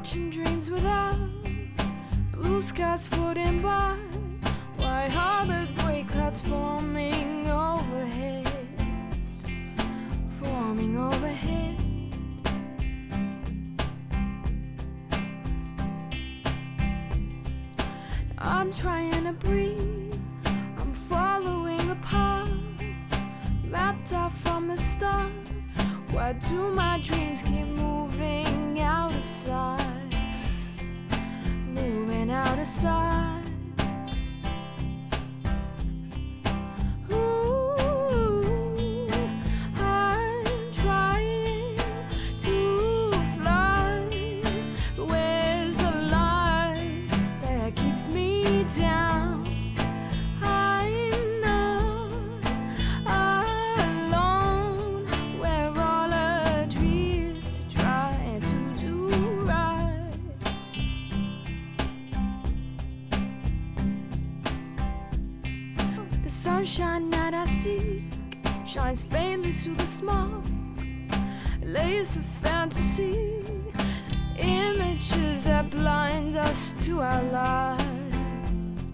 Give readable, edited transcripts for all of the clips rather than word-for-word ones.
catching dreams without blue skies floating by. Why are the gray clouds forming overhead? Forming overhead. I'm trying to breathe, I'm following a path mapped out from the start. Why do my dreams keep moving out of sight? Moving out of sight. Sunshine that I seek shines faintly through the smoke. Layers of fantasy, images that blind us to our lives.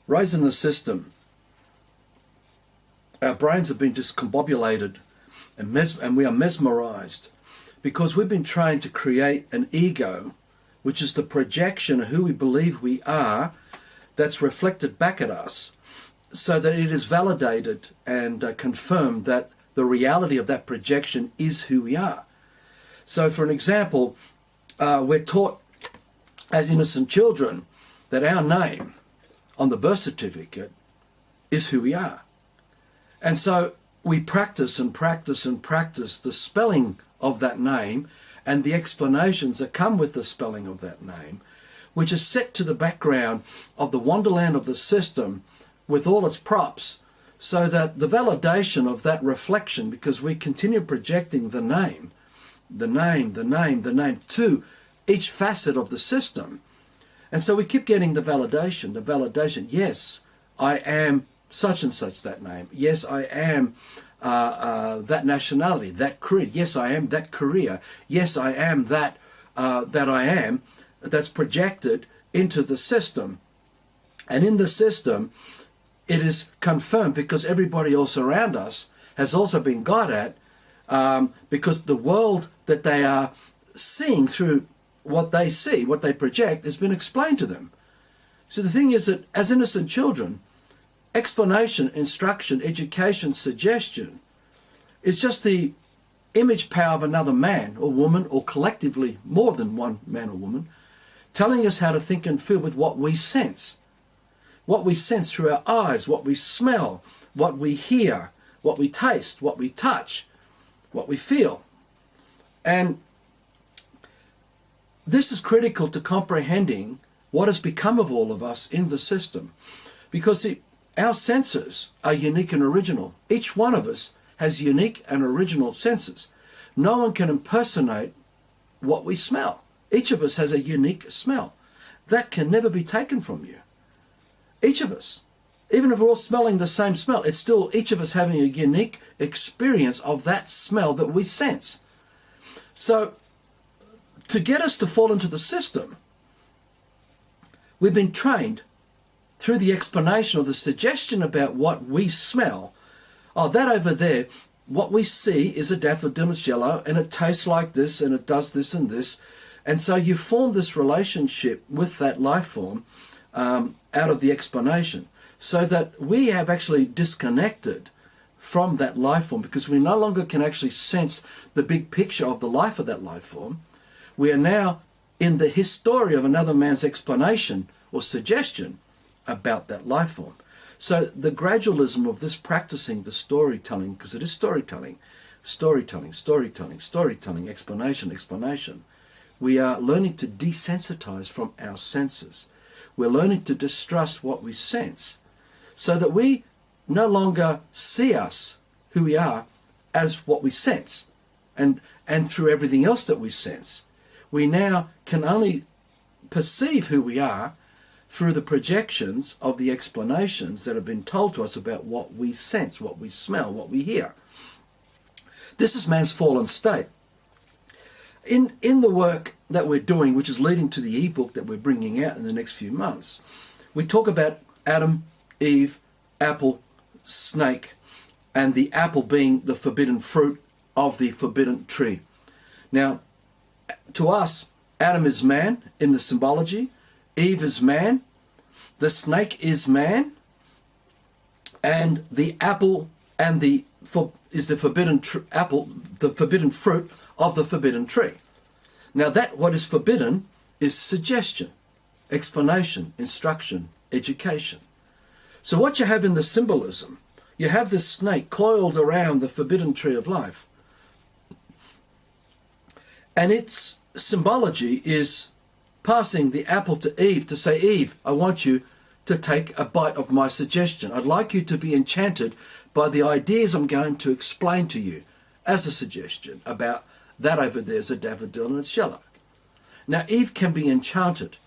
Raising the system. Our brains have been discombobulated and we are mesmerised because we've been trying to create an ego, which is the projection of who we believe we are, that's reflected back at us, so that it is validated and confirmed that the reality of that projection is who we are. So for an example, we're taught as innocent children that our name on the birth certificate is who we are. And so we practice and practice and practice the spelling of that name and the explanations that come with the spelling of that name, which is set to the background of the Wonderland of the system with all its props, so that the validation of that reflection, because we continue projecting the name to each facet of the system. And so we keep getting the validation. Yes, I am such and such that name. Yes, I am that nationality, that creed. Yes, I am that career. Yes, I am that I am. That's projected into the system. And in the system, it is confirmed because everybody else around us has also been got at, because the world that they are seeing through what they see, what they project, has been explained to them. So the thing is that as innocent children, explanation, instruction, education, suggestion is just the image power of another man or woman, or collectively more than one man or woman, telling us how to think and feel with what we sense. What we sense through our eyes, what we smell, what we hear, what we taste, what we touch, what we feel. And this is critical to comprehending what has become of all of us in the system. Because our senses are unique and original. Each one of us has unique and original senses. No one can impersonate what we smell. Each of us has a unique smell. That can never be taken from you. Each of us. Even if we're all smelling the same smell, it's still each of us having a unique experience of that smell that we sense. So, to get us to fall into the system, we've been trained through the explanation or the suggestion about what we smell. Oh, that over there, what we see is a daffodil, it's yellow, and it tastes like this, and it does this and this. And so you form this relationship with that life form out of the explanation, so that we have actually disconnected from that life form, because we no longer can actually sense the big picture of the life of that life form. We are now in the history of another man's explanation or suggestion about that life form. So the gradualism of this practicing the storytelling, because it is storytelling, explanation. We are learning to desensitize from our senses. We're learning to distrust what we sense, so that we no longer see us, who we are, as what we sense, and through everything else that we sense. We now can only perceive who we are through the projections of the explanations that have been told to us about what we sense, what we smell, what we hear. This is man's fallen state. in the work that we're doing, which is leading to the ebook that we're bringing out in the next few months, we talk about Adam, Eve, apple, snake, and the apple being the forbidden fruit of the forbidden tree. Now, to us, Adam is man in the symbology, Eve is man, the snake is man, and the apple and is the forbidden apple, the forbidden fruit of the forbidden tree. Now that what is forbidden is suggestion, explanation, instruction, education. So what you have in the symbolism, you have this snake coiled around the forbidden tree of life. And its symbology is passing the apple to Eve to say, Eve, I want you to take a bite of my suggestion. I'd like you to be enchanted by the ideas I'm going to explain to you as a suggestion about that over there is a daffodil and it's yellow. Now Eve can be enchanted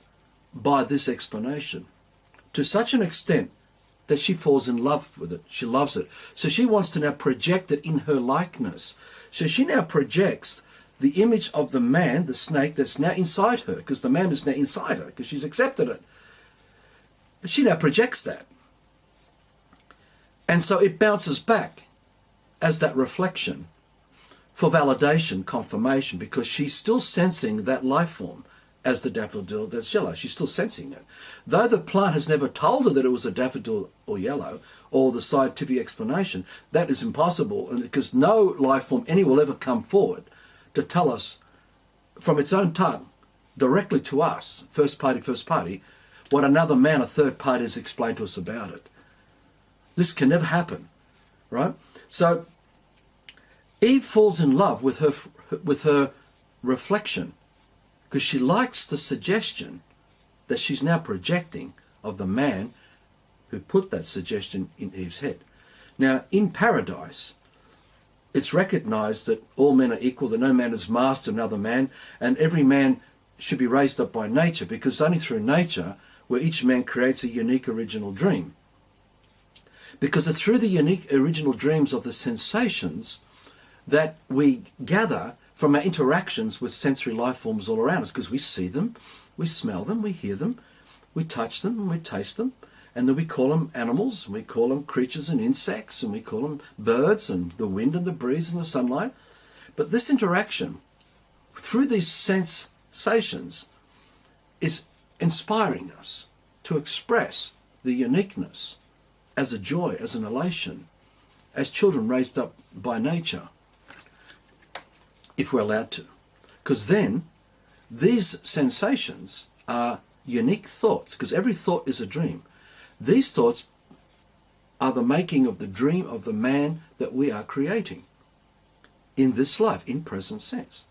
by this explanation to such an extent that she falls in love with it. She loves it. So she wants to now project it in her likeness. So she now projects the image of the man, the snake, that's now inside her, because the man is now inside her, because she's accepted it. She now projects that. And so it bounces back as that reflection for validation, confirmation, because she's still sensing that life form as the daffodil that's yellow. She's still sensing it. Though the plant has never told her that it was a daffodil or yellow, or the scientific explanation, that is impossible, and because no life form any will ever come forward to tell us from its own tongue, directly to us, first party, what another man, a third party, has explained to us about it. This can never happen, right? So Eve falls in love with her reflection because she likes the suggestion that she's now projecting of the man who put that suggestion in Eve's head. Now, in paradise, it's recognized that all men are equal, that no man is master of another man, and every man should be raised up by nature, because only through nature where each man creates a unique original dream. Because it's through the unique original dreams of the sensations that we gather from our interactions with sensory life forms all around us, because we see them, we smell them, we hear them, we touch them, and we taste them, and then we call them animals, and we call them creatures and insects, and we call them birds, and the wind and the breeze and the sunlight. But this interaction through these sensations is inspiring us to express the uniqueness as a joy, as an elation, as children raised up by nature, if we're allowed to. Because then these sensations are unique thoughts, because every thought is a dream. These thoughts are the making of the dream of the man that we are creating in this life, in present sense.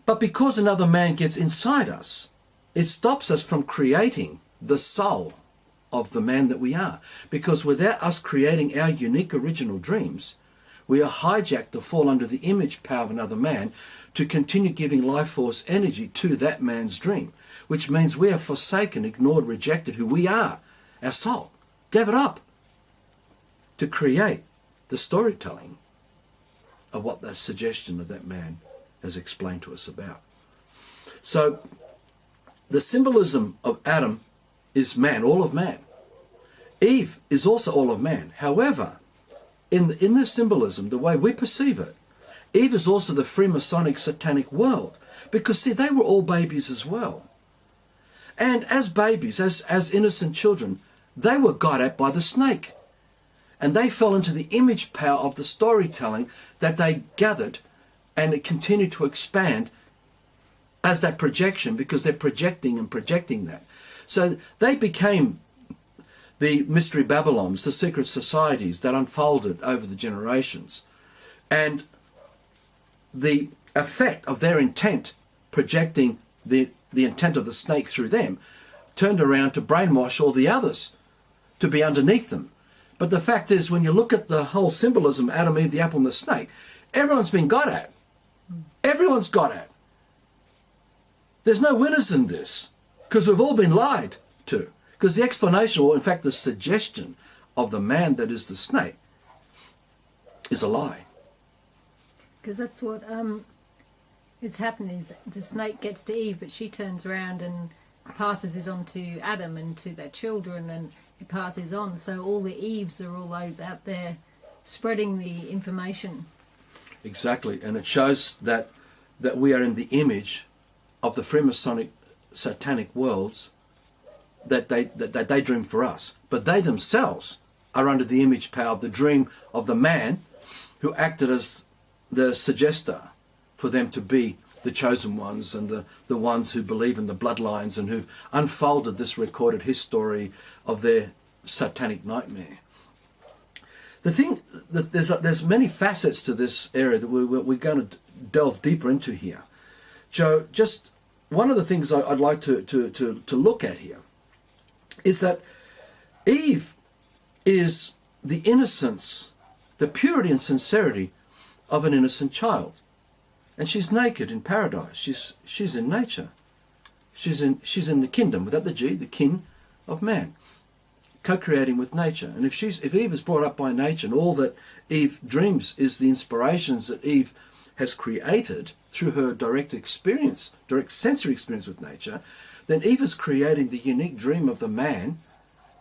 But because another man gets inside us, it stops us from creating the soul of the man that we are. Because without us creating our unique original dreams, we are hijacked to fall under the image power of another man to continue giving life force energy to that man's dream, which means we have forsaken, ignored, rejected who we are. Our soul gave it up to create the storytelling of what that suggestion of that man has explained to us about. So the symbolism of Adam is man, all of man. Eve is also all of man. However, in the symbolism, the way we perceive it, Eve is also the Freemasonic satanic world, because see, they were all babies as well. And as babies, as innocent children, they were got at by the snake. And they fell into the image power of the storytelling that they gathered, and it continued to expand as that projection, because they're projecting and projecting that. So they became the mystery Babylons, the secret societies that unfolded over the generations. And the effect of their intent, projecting the intent of the snake through them, turned around to brainwash all the others to be underneath them. But the fact is, when you look at the whole symbolism, Adam, Eve, the apple and the snake, everyone's been got at. Everyone's got at. There's no winners in this, because we've all been lied to. Because the explanation, or in fact the suggestion of the man that is the snake, is a lie. Because that's what It's happening is the snake gets to Eve, but she turns around and passes it on to Adam and to their children, and it passes on. So all the Eves are all those out there spreading the information. Exactly, and it shows that we are in the image of the Freemasonic satanic worlds that they dream for us. But they themselves are under the image power of the dream of the man who acted as the suggester for them to be the chosen ones and the ones who believe in the bloodlines and who've unfolded this recorded history of their satanic nightmare. The thing that there's many facets to this area that we're going to delve deeper into here. Joe, just one of the things I'd like to look at here is that Eve is the innocence, the purity and sincerity of an innocent child. And she's naked in paradise. She's in nature. She's in the kingdom, without the G, the kin of man, co-creating with nature. And if Eve is brought up by nature, and all that Eve dreams is the inspirations that Eve has created through her direct sensory experience with nature, then Eve is creating the unique dream of the man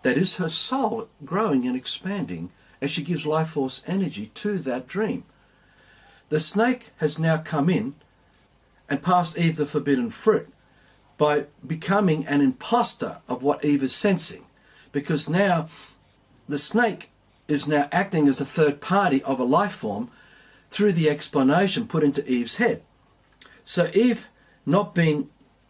that is her soul growing and expanding as she gives life force energy to that dream. The snake has now come in and passed Eve the forbidden fruit by becoming an imposter of what Eve is sensing, because now the snake is now acting as a third party of a life form through the explanation put into Eve's head. So Eve not being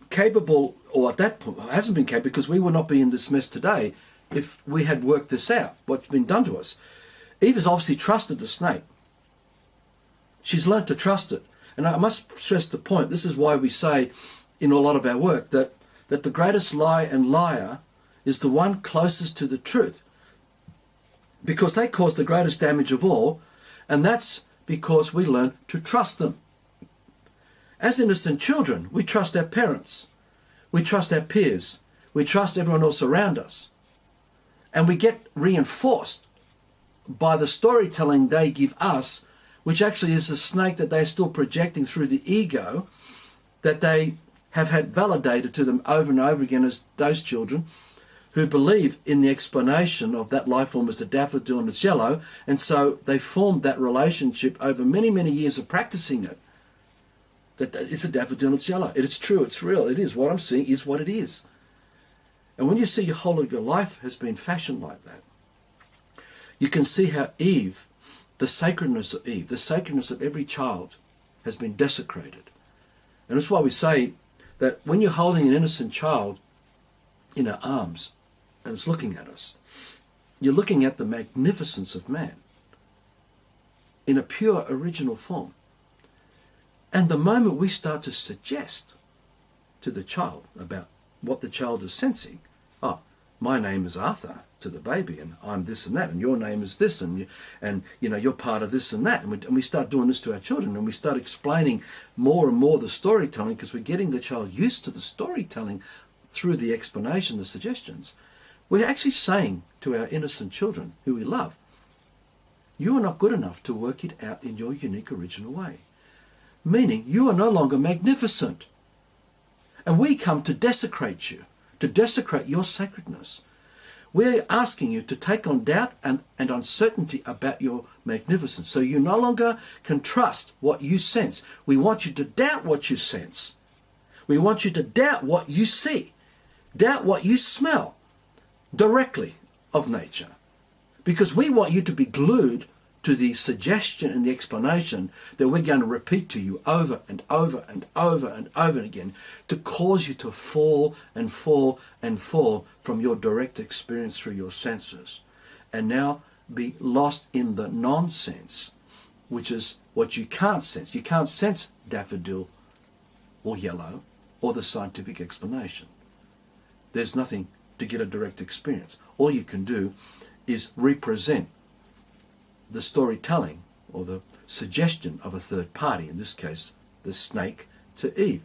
capable, or at that point hasn't been capable, because we would not be in this mess today if we had worked this out, what's been done to us. Eve has obviously trusted the snake. She's learnt to trust it. And I must stress the point, this is why we say in a lot of our work that the greatest lie and liar is the one closest to the truth, because they cause the greatest damage of all, and that's because we learn to trust them. As innocent children, we trust our parents, we trust our peers, we trust everyone else around us, and we get reinforced by the storytelling they give us, which actually is the snake that they're still projecting through the ego that they have had validated to them over and over again as those children who believe in the explanation of that life form as a daffodil and it's yellow, and so they formed that relationship over many, many years of practicing it. That it's a daffodil and it's yellow. It's true, it's real, it is. What I'm seeing is what it is. And when you see your whole of your life has been fashioned like that, you can see how Eve, the sacredness of Eve, the sacredness of every child has been desecrated. And that's why we say that when you're holding an innocent child in our arms and it's looking at us, you're looking at the magnificence of man in a pure original form. And the moment we start to suggest to the child about what the child is sensing, oh, my name is Arthur, to the baby, and I'm this and that, and your name is this, and you know you're part of this and that, and we start doing this to our children, and we start explaining more and more the storytelling, because we're getting the child used to the storytelling through the explanation, the suggestions. We're actually saying to our innocent children who we love, you are not good enough to work it out in your unique original way, meaning you are no longer magnificent, and we come to desecrate you, to desecrate your sacredness. We're asking you to take on doubt and uncertainty about your magnificence, so you no longer can trust what you sense. We want you to doubt what you sense. We want you to doubt what you see, doubt what you smell directly of nature, because we want you to be glued to the suggestion and the explanation that we're going to repeat to you over and over and over and over again, to cause you to fall and fall and fall from your direct experience through your senses, and now be lost in the nonsense, which is what you can't sense. You can't sense daffodil or yellow or the scientific explanation. There's nothing to get a direct experience. All you can do is represent the storytelling or the suggestion of a third party, in this case the snake, to Eve.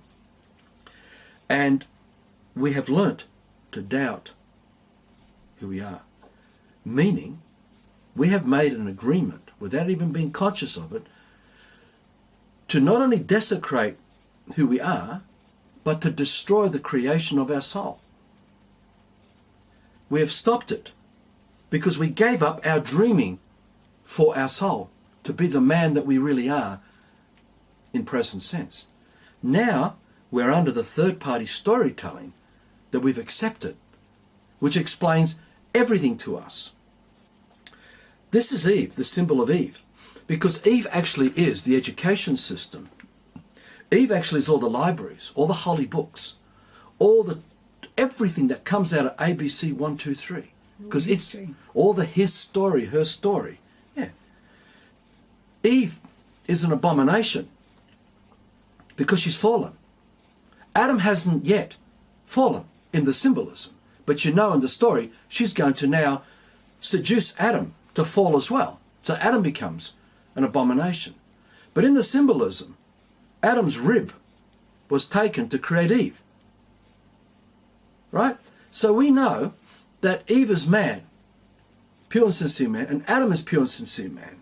And we have learnt to doubt who we are, meaning we have made an agreement without even being conscious of it to not only desecrate who we are, but to destroy the creation of our soul. We have stopped it because we gave up our dreaming for our soul to be the man that we really are in present sense. Now we're under the third-party storytelling that we've accepted, which explains everything to us. This is Eve, the symbol of Eve, because Eve actually is the education system. Eve actually is all the libraries, all the holy books, everything that comes out of ABC 1, 2, 3. Because it's all the his story, her story. Yeah. Eve is an abomination because she's fallen. Adam hasn't yet fallen in the symbolism. But you know in the story, she's going to now seduce Adam to fall as well. So Adam becomes an abomination. But in the symbolism, Adam's rib was taken to create Eve. Right? So we know that Eve is man, pure and sincere man, and Adam is pure and sincere man.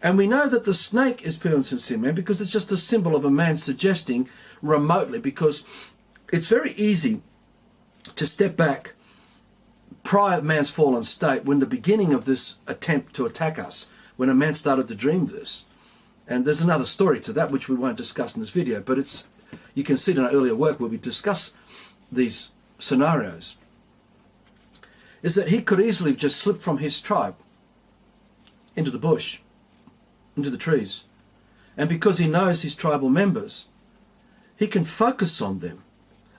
And we know that the snake is pure and sincere man because it's just a symbol of a man suggesting remotely, because it's very easy to step back prior to man's fallen state, when the beginning of this attempt to attack us, when a man started to dream this. And there's another story to that which we won't discuss in this video, but you can see it in our earlier work where we discuss these scenarios, is that he could easily have just slipped from his tribe into the bush, into the trees. And because he knows his tribal members, he can focus on them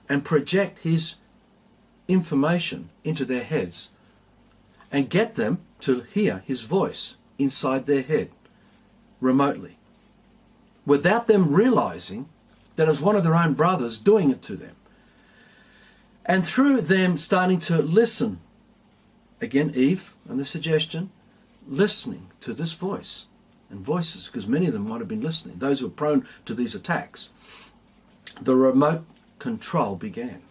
and project his information into their heads and get them to hear his voice inside their head remotely, without them realizing that it was one of their own brothers doing it to them. And through them starting to listen, again, Eve and the suggestion, listening to this voice and voices, because many of them might have been listening, those who were prone to these attacks, the remote control began.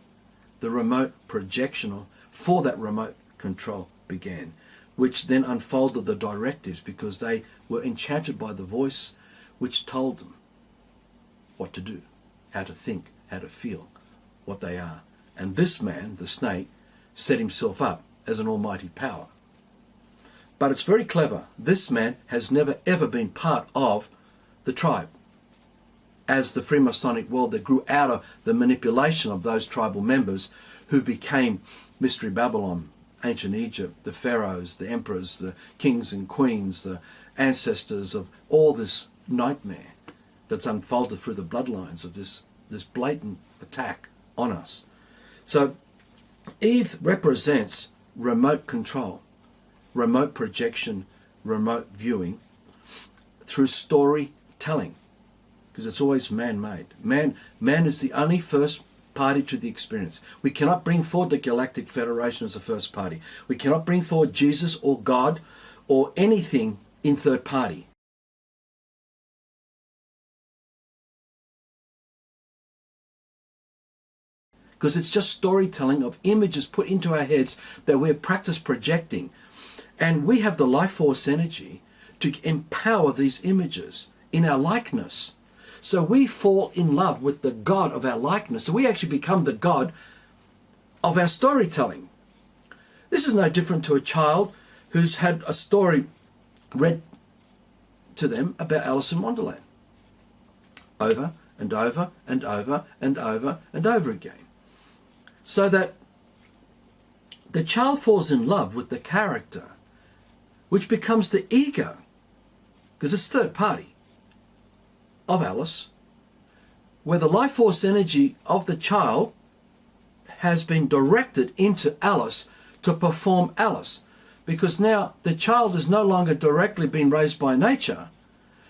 The remote projection for that remote control began, which then unfolded the directives, because they were enchanted by the voice which told them what to do, how to think, how to feel, what they are. And this man, the snake, set himself up as an almighty power. But it's very clever. This man has never ever been part of the tribe, as the Freemasonic world that grew out of the manipulation of those tribal members who became Mystery Babylon, ancient Egypt, the pharaohs, the emperors, the kings and queens, the ancestors of all this nightmare that's unfolded through the bloodlines of this blatant attack on us. So Eve represents remote control, remote projection, remote viewing through storytelling, because it's always man-made. Man is the only first party to the experience. We cannot bring forward the Galactic Federation as a first party. We cannot bring forward Jesus or God or anything in third party. Because it's just storytelling of images put into our heads that we've practiced projecting. And we have the life force energy to empower these images in our likeness. So we fall in love with the God of our likeness. So we actually become the God of our storytelling. This is no different to a child who's had a story read to them about Alice in Wonderland. Over and over and over and over and over again. So that the child falls in love with the character, which becomes the ego, because it's third party, of Alice, where the life force energy of the child has been directed into Alice to perform Alice. Because now the child is no longer directly being raised by nature.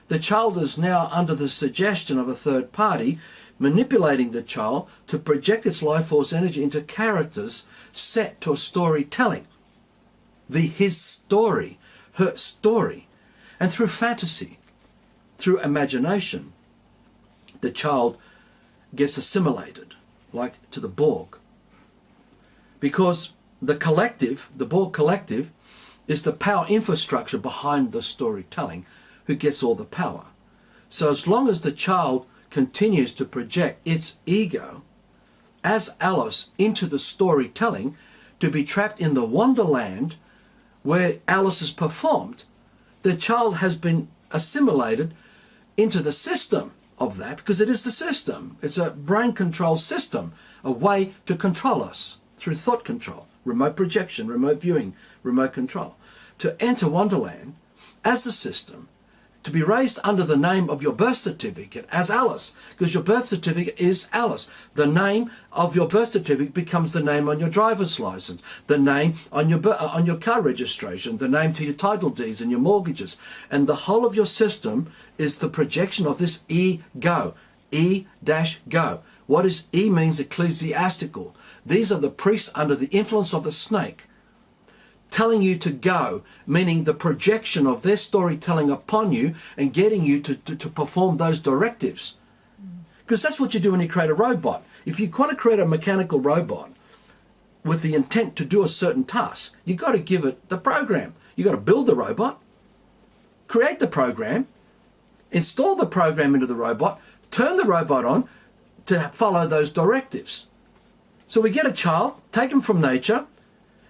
The child is now under the suggestion of a third party, manipulating the child to project its life force energy into characters set to a storytelling. His story, her story. And through fantasy, through imagination, the child gets assimilated, like to the Borg. Because the collective, the Borg collective, is the power infrastructure behind the storytelling, who gets all the power. So as long as the child continues to project its ego as Alice into the storytelling to be trapped in the Wonderland where Alice is performed, the child has been assimilated into the system of that, because it is the system. It's a brain control system, a way to control us through thought control, remote projection, remote viewing, remote control. To enter Wonderland as the system, to be raised under the name of your birth certificate as Alice, because your birth certificate is Alice. The name of your birth certificate becomes the name on your driver's license, the name on your car registration, the name to your title deeds and your mortgages. And the whole of your system is the projection of this ego, E-go. What is E means ecclesiastical. These are the priests under the influence of the snake, telling you to go, meaning the projection of their storytelling upon you and getting you to perform those directives. Because that's what you do when you create a robot. If you want to create a mechanical robot with the intent to do a certain task, you've got to give it the program. You've got to build the robot, create the program, install the program into the robot, turn the robot on to follow those directives. So we get a child, take him from nature,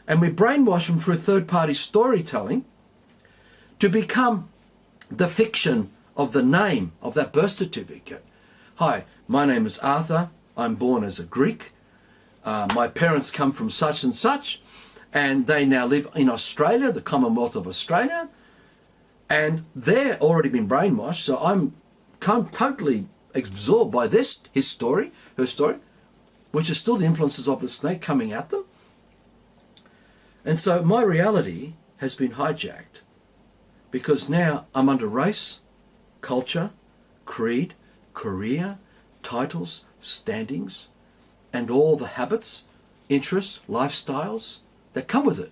and we brainwash them through third-party storytelling to become the fiction of the name of that birth certificate. Hi, my name is Arthur. I'm born as a Greek. My parents come from such and such, and they now live in Australia, the Commonwealth of Australia, and they're already been brainwashed, so I'm totally absorbed by her story, which is still the influences of the snake coming at them. And so my reality has been hijacked because now I'm under race, culture, creed, career, titles, standings, and all the habits, interests, lifestyles that come with it.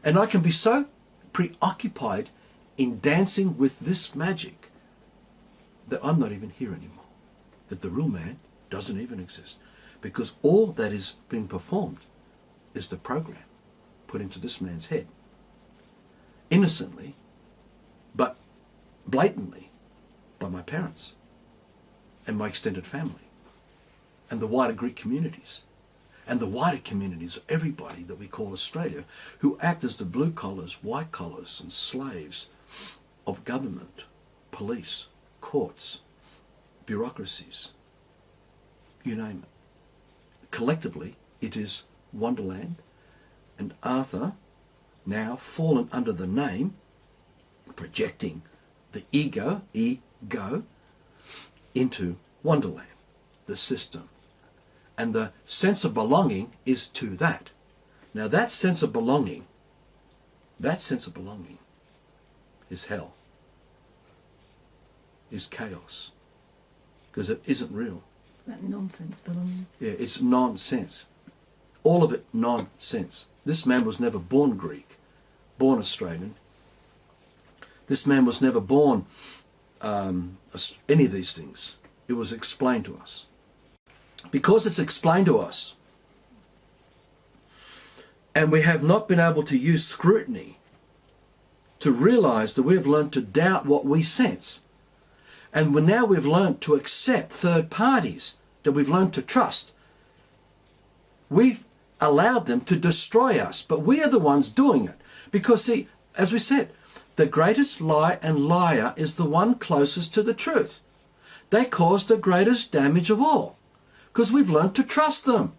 And I can be so preoccupied in dancing with this magic that I'm not even here anymore, that the real man doesn't even exist, because all that is being performed is the program put into this man's head, innocently, but blatantly, by my parents and my extended family and the wider Greek communities and the wider communities of everybody that we call Australia, who act as the blue collars, white collars and slaves of government, police, courts, bureaucracies, you name it. Collectively, it is Wonderland. And Arthur, now fallen under the name, projecting the ego, into Wonderland, the system. And the sense of belonging is to that. Now that sense of belonging is hell, is chaos, because it isn't real. That nonsense belonging. Yeah, it's nonsense. All of it nonsense. This man was never born Greek, born Australian. This man was never born any of these things. It was explained to us. Because it's explained to us, and we have not been able to use scrutiny to realize that we have learned to doubt what we sense. And now we've learned to accept third parties that we've learned to trust. We've allowed them to destroy us, but we are the ones doing it. Because see, as we said, the greatest lie and liar is the one closest to the truth. They cause the greatest damage of all, because we've learned to trust them.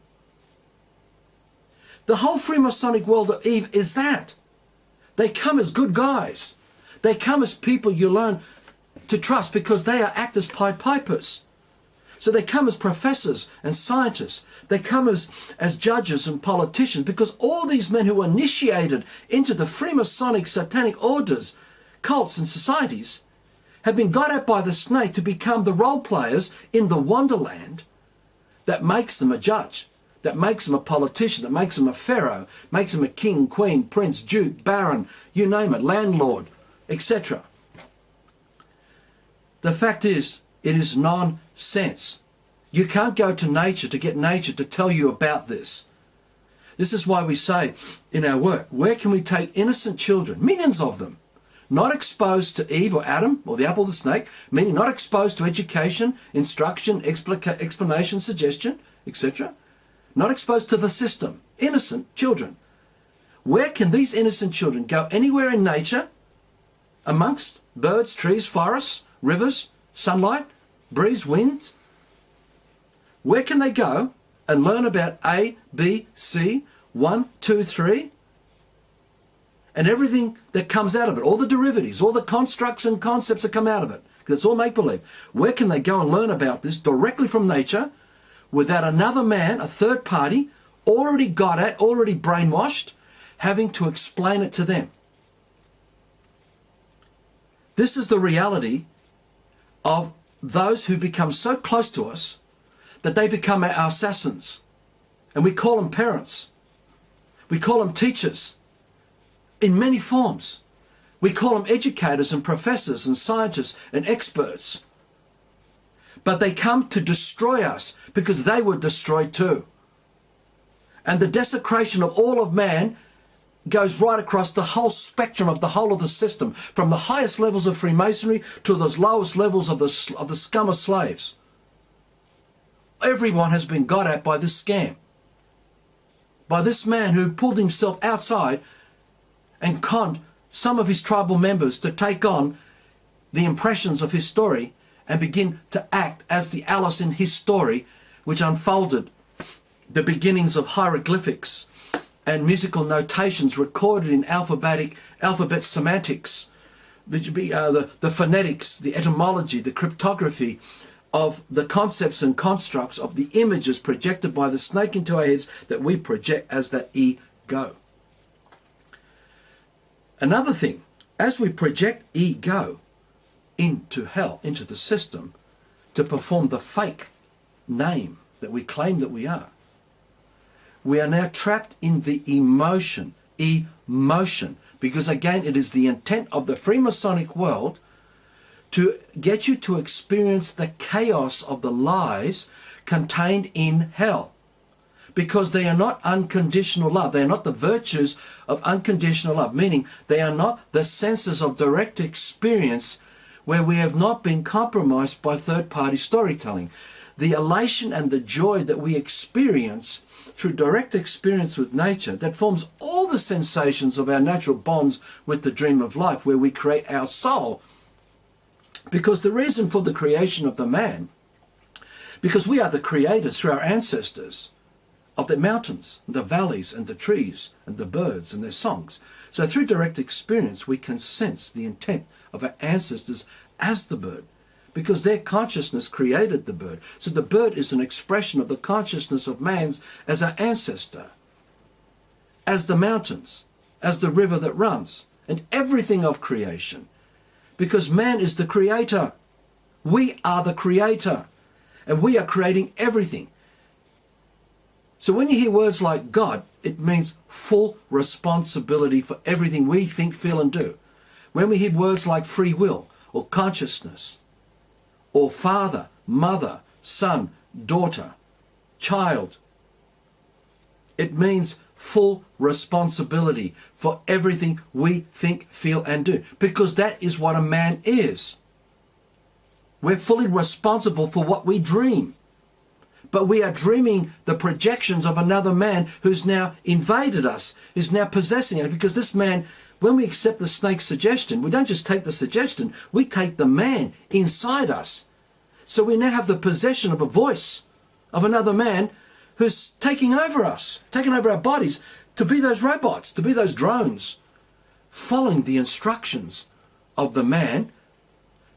The whole Freemasonic world of Eve is that. They come as good guys. They come as people you learn to trust because they are act as Pied Pipers. So they come as professors and scientists. They come as judges and politicians, because all these men who were initiated into the Freemasonic satanic orders, cults and societies have been got at by the snake to become the role players in the Wonderland that makes them a judge, that makes them a politician, that makes them a pharaoh, makes them a king, queen, prince, duke, baron, you name it, landlord, etc. The fact is, it is nonsense. You can't go to nature to get nature to tell you about this. This is why we say in our work, where can we take innocent children, millions of them, not exposed to Eve or Adam or the apple of the snake, meaning not exposed to education, instruction, explanation, suggestion, etc. Not exposed to the system. Innocent children. Where can these innocent children go? Anywhere in nature, amongst birds, trees, forests, rivers, sunlight, breeze, wind? Where can they go and learn about A, B, C, 1, 2, 3? And everything that comes out of it, all the derivatives, all the constructs and concepts that come out of it, because it's all make-believe. Where can they go and learn about this directly from nature without another man, a third party, already got at, already brainwashed, having to explain it to them? This is the reality of those who become so close to us that they become our assassins. And we call them parents. We call them teachers. In many forms. We call them educators and professors and scientists and experts. But they come to destroy us because they were destroyed too. And the desecration of all of man goes right across the whole spectrum of the whole of the system, from the highest levels of Freemasonry to the lowest levels of the scum of slaves. Everyone has been got at by this scam. By this man who pulled himself outside and conned some of his tribal members to take on the impressions of his story and begin to act as the Alice in his story, which unfolded the beginnings of hieroglyphics and musical notations recorded in alphabet semantics, which would be the phonetics, the etymology, the cryptography of the concepts and constructs of the images projected by the snake into our heads that we project as that ego. Another thing, as we project ego into hell, into the system, to perform the fake name that we claim that we are now trapped in the emotion, because again, it is the intent of the Freemasonic world to get you to experience the chaos of the lies contained in hell. Because they are not unconditional love. They are not the virtues of unconditional love, meaning they are not the senses of direct experience where we have not been compromised by third-party storytelling. The elation and the joy that we experience through direct experience with nature, that forms all the sensations of our natural bonds with the dream of life, where we create our soul. Because the reason for the creation of the man, because we are the creators through our ancestors, of the mountains, the valleys, and the trees, and the birds, and their songs. So through direct experience, we can sense the intent of our ancestors as the bird, because their consciousness created the bird. So the bird is an expression of the consciousness of man's as our ancestor, as the mountains, as the river that runs, and everything of creation. Because man is the creator. We are the creator, and we are creating everything. So when you hear words like God, it means full responsibility for everything we think, feel, and do. When we hear words like free will, or consciousness, or father, mother, son, daughter, child, it means full responsibility for everything we think, feel, and do. Because that is what a man is. We're fully responsible for what we dream. But we are dreaming the projections of another man who's now invaded us, is now possessing us. Because this man, when we accept the snake's suggestion, we don't just take the suggestion, we take the man inside us. So we now have the possession of a voice of another man who's taking over us, taking over our bodies, to be those robots, to be those drones, following the instructions of the man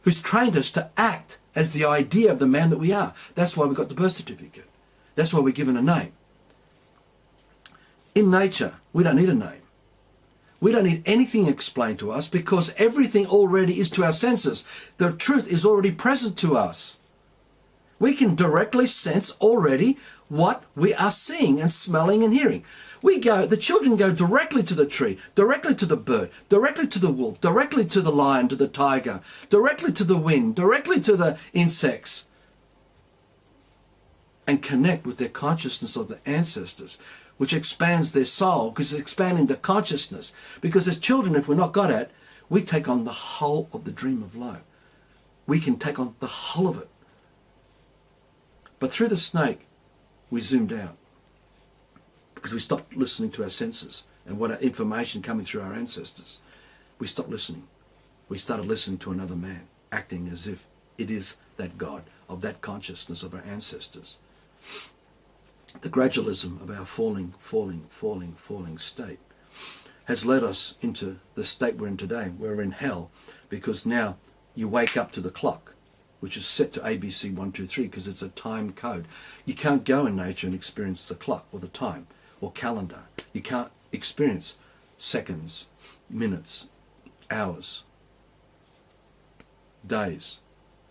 who's trained us to act as the idea of the man that we are. That's why we got the birth certificate. That's why we're given a name. In nature, we don't need a name. We don't need anything explained to us because everything already is to our senses. The truth is already present to us. We can directly sense already what we are seeing and smelling and hearing. The children go directly to the tree, directly to the bird, directly to the wolf, directly to the lion, to the tiger, directly to the wind, directly to the insects, and connect with their consciousness of the ancestors, which expands their soul, because it's expanding the consciousness. Because as children, if we're not got at, we take on the whole of the dream of life. We can take on the whole of it. But through the snake, we zoomed out because we stopped listening to our senses and what our information coming through our ancestors. We stopped listening. We started listening to another man, acting as if it is that God of that consciousness of our ancestors. The gradualism of our falling state has led us into the state we're in today. We're in hell because now you wake up to the clock, which is set to ABC 1, 2, 3 because it's a time code. You can't go in nature and experience the clock or the time or calendar. You can't experience seconds, minutes, hours, days,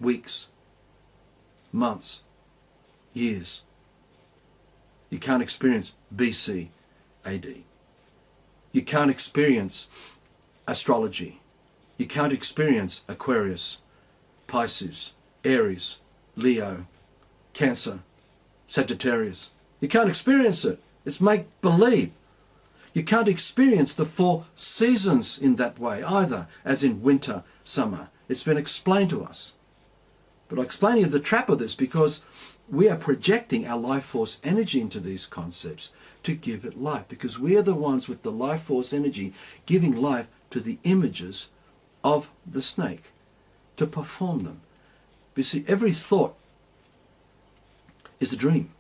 weeks, months, years. You can't experience BC AD. You can't experience astrology. You can't experience Aquarius, Pisces, Aries, Leo, Cancer, Sagittarius. You can't experience it. It's make-believe. You can't experience the 4 seasons in that way either, as in winter, summer. It's been explained to us. But I'll explain to you the trap of this because we are projecting our life force energy into these concepts to give it life, because we are the ones with the life force energy giving life to the images of the snake to perform them. You see, every thought is a dream.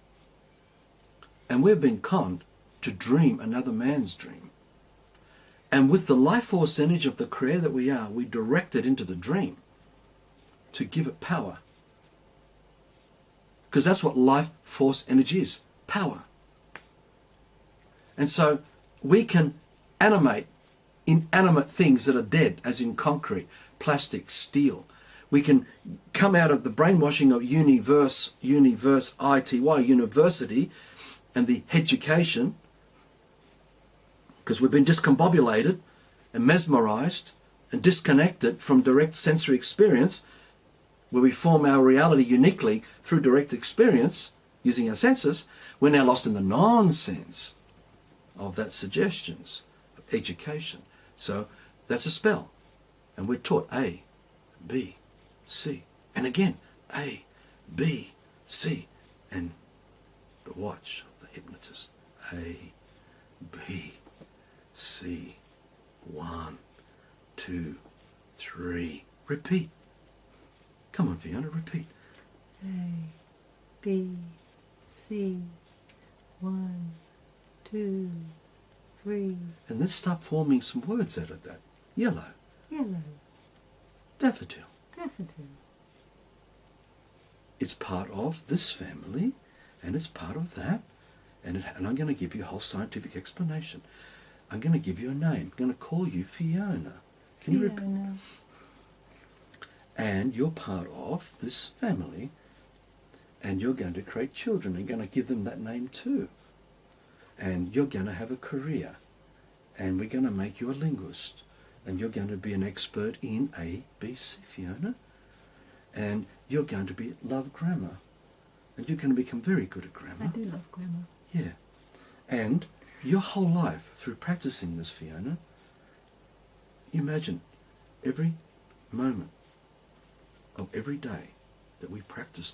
And we've been conned to dream another man's dream. And with the life force energy of the creator that we are, we direct it into the dream to give it power. Because that's what life force energy is, power. And so we can animate inanimate things that are dead, as in concrete, plastic, steel. We can come out of the brainwashing of universe, ITY, university, and the education, because we've been discombobulated and mesmerised and disconnected from direct sensory experience, where we form our reality uniquely through direct experience using our senses. We're now lost in the nonsense of that suggestions of education. So that's a spell. And we're taught A, B, C. And again, A, B, C. And the watch of the hypnotist. A, B, C. 1, 2, 3. Repeat. Come on, Fiona, repeat. A, B, C, 1, 2, 3. And let's start forming some words out of that. Yellow. Yellow. Daffodil. Daffodil. It's part of this family, and it's part of that. And I'm going to give you a whole scientific explanation. I'm going to give you a name. I'm going to call you Fiona. Can you repeat? Fiona. And you're part of this family, and you're going to create children. You're going to give them that name too. And you're going to have a career, and we're going to make you a linguist, and you're going to be an expert in A, B, C, Fiona, and you're going to love grammar, and you're going to become very good at grammar. I do love grammar. Yeah. And your whole life, through practicing this, Fiona, you imagine every moment of every day that we practice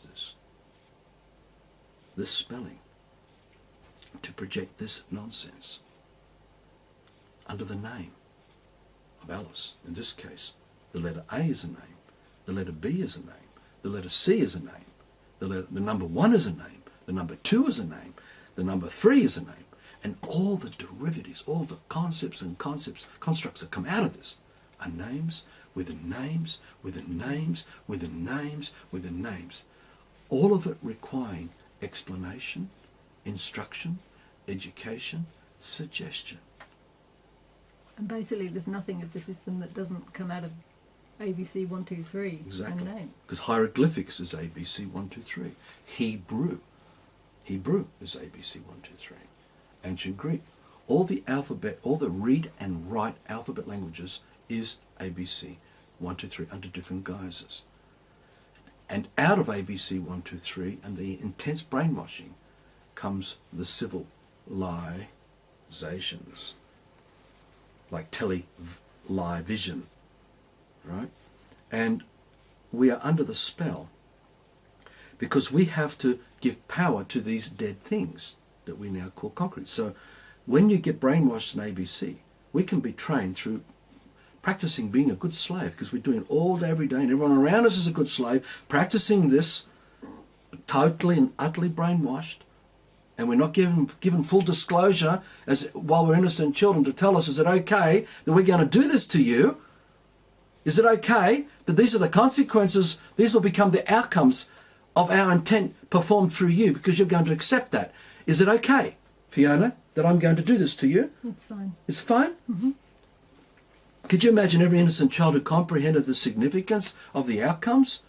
this spelling, to project this nonsense under the name of Alice. In this case, the letter A is a name, the letter B is a name, the letter C is a name, the number 1 is a name, the number 2 is a name, the number 3 is a name, and all the derivatives, all the concepts and constructs that come out of this are names within names, within names, within names, within names. All of it requiring explanation, instruction, education, suggestion. And basically there's nothing of the system that doesn't come out of ABC 1, 2, 3 Exactly. and name. Because hieroglyphics is ABC 1, 2, 3. Hebrew is ABC 1, 2, 3. Ancient Greek. All the alphabet, all the read and write alphabet languages is ABC 1, 2, 3 under different guises. And out of ABC 1, 2, 3 and the intense brainwashing comes the civilizations, like television, right? And we are under the spell because we have to give power to these dead things that we now call concrete. So when you get brainwashed in ABC, we can be trained through practicing being a good slave, because we're doing it all day, every day, and everyone around us is a good slave, practicing this, totally and utterly brainwashed, and we're not given full disclosure as while we're innocent children to tell us, is it okay that we're going to do this to you? Is it okay that these are the consequences, these will become the outcomes of our intent performed through you, because you're going to accept that? Is it okay, Fiona, that I'm going to do this to you? It's fine. It's fine? Mm-hmm. Could you imagine every innocent child who comprehended the significance of the outcomes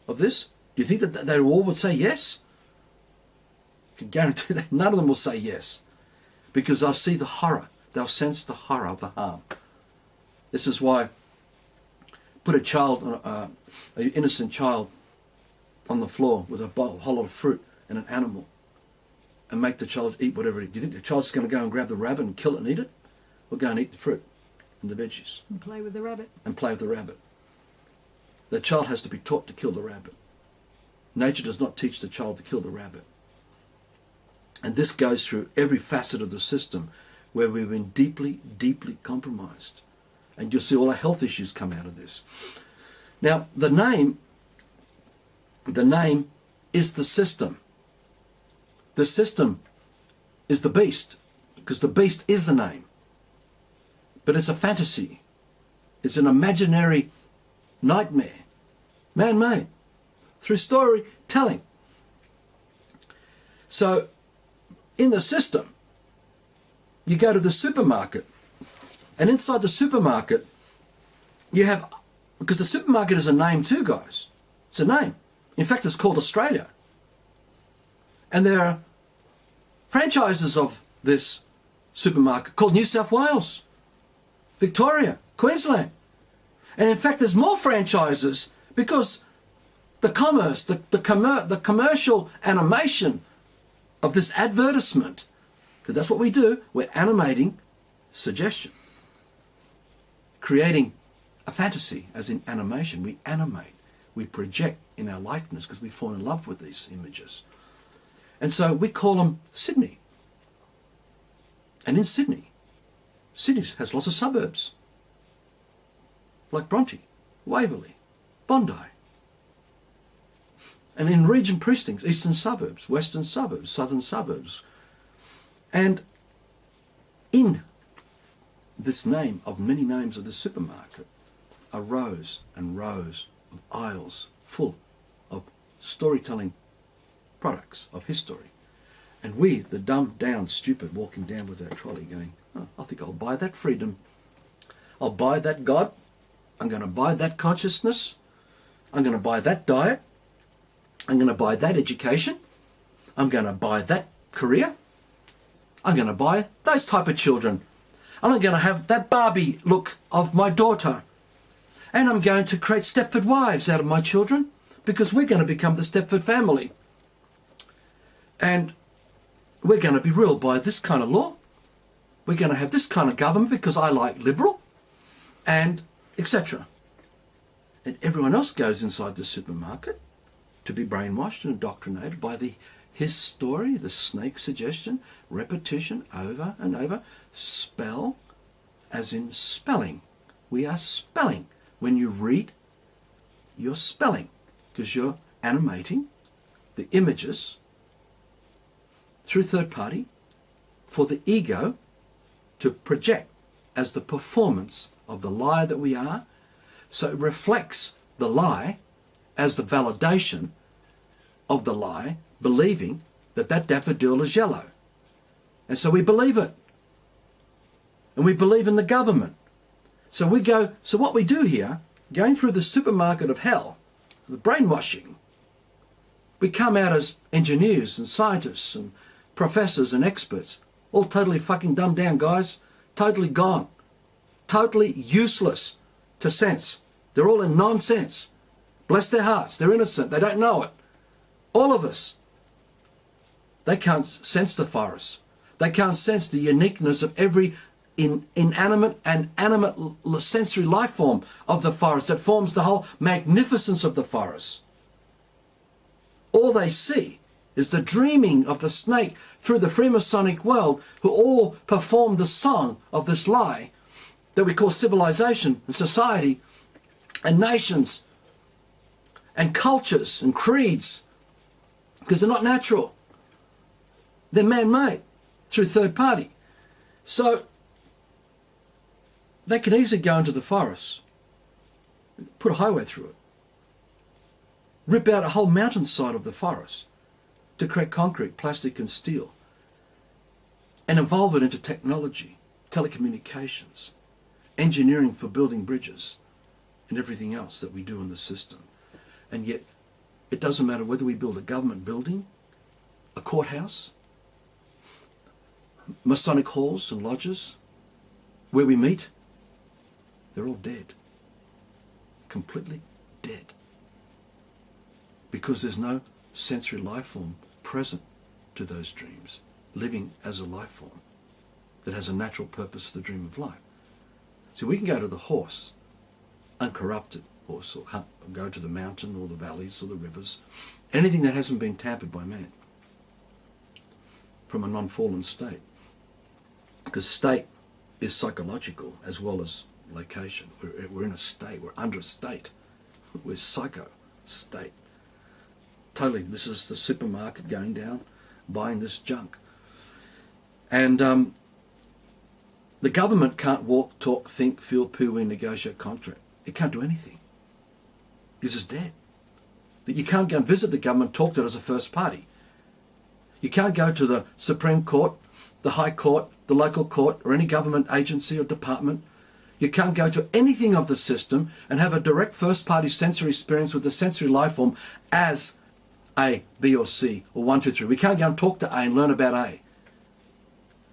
of this? Do you think that they all would say yes? I can guarantee that none of them will say yes, because they'll see the horror. They'll sense the horror of the harm. This is why put a child, an innocent child, on the floor with a whole lot of fruit and an animal, and make the child eat whatever it is. Do you think the child's going to go and grab the rabbit and kill it and eat it? Or go and eat the fruit and the veggies? And play with the rabbit. And play with the rabbit. The child has to be taught to kill the rabbit. Nature does not teach the child to kill the rabbit. And this goes through every facet of the system where we've been deeply, deeply compromised. And you'll see all our health issues come out of this. Now, the name is the system. The system is the beast, because the beast is the name. But it's a fantasy. It's an imaginary nightmare, man-made, through storytelling. So, in the system, you go to the supermarket, and inside the supermarket, you have, because the supermarket is a name too, guys. It's a name. In fact, it's called Australia. And there are franchises of this supermarket called New South Wales, Victoria, Queensland. And in fact, there's more franchises because the commerce, the commercial animation of this advertisement, because that's what we do, we're animating suggestion, creating a fantasy, as in animation. We animate, we project in our likeness because we fall in love with these images. And so we call them Sydney. And in Sydney has lots of suburbs, like Bronte, Waverley, Bondi. And in region precincts, eastern suburbs, western suburbs, southern suburbs. And in this name of many names of the supermarket are rows and rows of aisles full of storytelling products of history. And we, the dumbed down stupid, walking down with our trolley going, oh, I think I'll buy that freedom. I'll buy that God. I'm going to buy that consciousness. I'm going to buy that diet. I'm going to buy that education. I'm going to buy that career. I'm going to buy those type of children. And I'm going to have that Barbie look of my daughter. And I'm going to create Stepford wives out of my children, because we're going to become the Stepford family. And we're going to be ruled by this kind of law. We're going to have this kind of government because I like liberal, and etc. And everyone else goes inside the supermarket to be brainwashed and indoctrinated by his story, the snake suggestion, repetition over and over. Spell, as in spelling. We are spelling. When you read, you're spelling, because you're animating the images through third party for the ego to project as the performance of the lie that we are. So it reflects the lie as the validation of the lie, believing that that daffodil is yellow. And so we believe it. And we believe in the government. So what we do here, going through the supermarket of hell, the brainwashing, we come out as engineers and scientists and professors and experts, all totally fucking dumbed down, guys, totally gone, totally useless to sense. They're all in nonsense. Bless their hearts, they're innocent, they don't know it. All of us. They can't sense the forest. They can't sense the uniqueness of every inanimate and animate sensory life form of the forest that forms the whole magnificence of the forest. All they see is the dreaming of the snake through the Freemasonic world, who all perform the song of this lie that we call civilization and society and nations and cultures and creeds, because they're not natural. They're man-made through third party. So they can easily go into the forest, put a highway through it, rip out a whole mountainside of the forest to create concrete, plastic and steel, and evolve it into technology, telecommunications, engineering for building bridges, and everything else that we do in the system. And yet, it doesn't matter whether we build a government building, a courthouse, Masonic halls and lodges, where we meet, they're all dead. Completely dead. Because there's no sensory life form present to those dreams, living as a life form that has a natural purpose for the dream of life. So we can go to the horse, uncorrupted horse, or go to the mountain or the valleys or the rivers, anything that hasn't been tampered by man, from a non-fallen state. Because state is psychological as well as location. We're in a state, we're under a state. We're psycho state. Totally, this is the supermarket going down, buying this junk. And the government can't walk, talk, think, feel, poo-wee, negotiate, contract. It can't do anything. It's just dead. That you can't go and visit the government, talk to it as a first party. You can't go to the Supreme Court, the High Court, the local court, or any government agency or department. You can't go to anything of the system and have a direct first-party sensory experience with the sensory life form as A, B, or C, or 1, 2, 3. We can't go and talk to A and learn about A.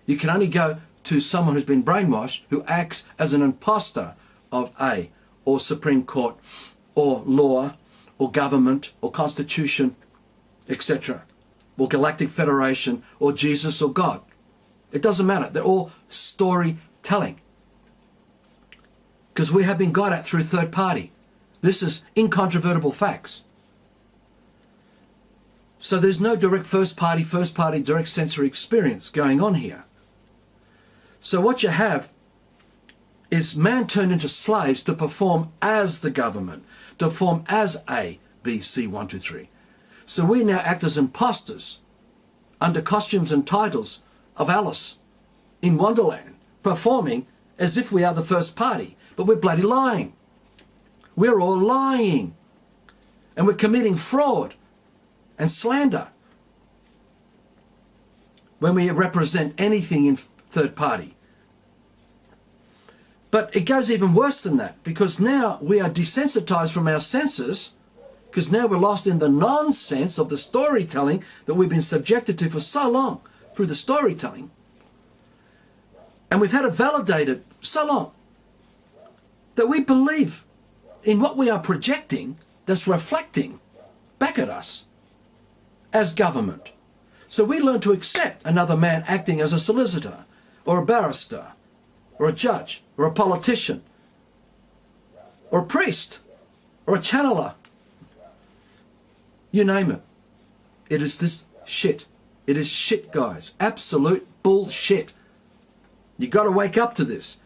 You can only go to someone who's been brainwashed, who acts as an imposter of A, or Supreme Court, or law, or government, or constitution, etc., or Galactic Federation, or Jesus, or God. It doesn't matter. They're all storytelling. Because we have been got at through third party. This is incontrovertible facts. So there's no direct first party, direct sensory experience going on here. So what you have is man turned into slaves to perform as the government, to perform as A, B, C, 1, 2, 3. So we now act as imposters under costumes and titles of Alice in Wonderland, performing as if we are the first party. But we're bloody lying. We're all lying. And we're committing fraud and slander when we represent anything in third party. But it goes even worse than that, because now we are desensitized from our senses, because now we're lost in the nonsense of the storytelling that we've been subjected to for so long through the storytelling. And we've had it validated so long that we believe in what we are projecting that's reflecting back at us as government. So we learn to accept another man acting as a solicitor or a barrister or a judge or a politician or a priest or a channeler. You name it. It is this shit. It is shit, guys. Absolute bullshit. You got to wake up to this.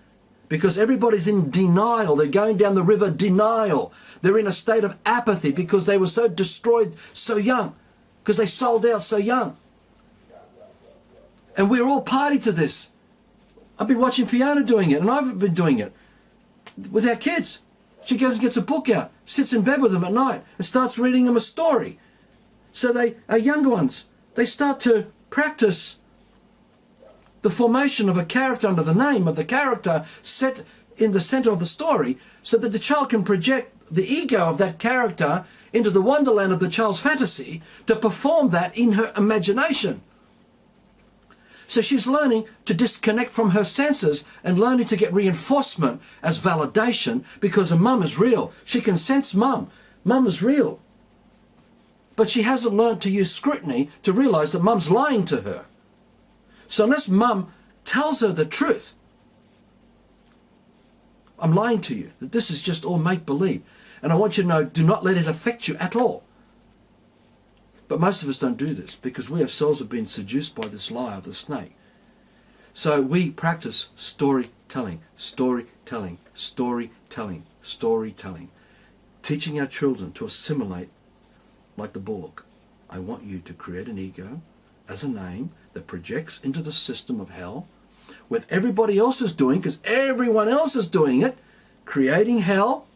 Because everybody's in denial. They're going down the river denial. They're in a state of apathy because they were so destroyed so young. Because they sold out so young. And we're all party to this. I've been watching Fiona doing it, and I've been doing it with our kids. She goes and gets a book out, sits in bed with them at night, and starts reading them a story. So they, our younger ones, they start to practice the formation of a character under the name of the character set in the center of the story, so that the child can project the ego of that character into the wonderland of the child's fantasy to perform that in her imagination. So she's learning to disconnect from her senses and learning to get reinforcement as validation, because her mum is real. She can sense mum. Mum is real. But she hasn't learned to use scrutiny to realize that mum's lying to her. So unless mum tells her the truth, I'm lying to you, that this is just all make-believe. And I want you to know, do not let it affect you at all. But most of us don't do this because we ourselves have been seduced by this lie of the snake. So we practice storytelling, storytelling, storytelling, storytelling, teaching our children to assimilate like the Borg. I want you to create an ego as a name that projects into the system of hell, what everybody else is doing, because everyone else is doing it, creating hell.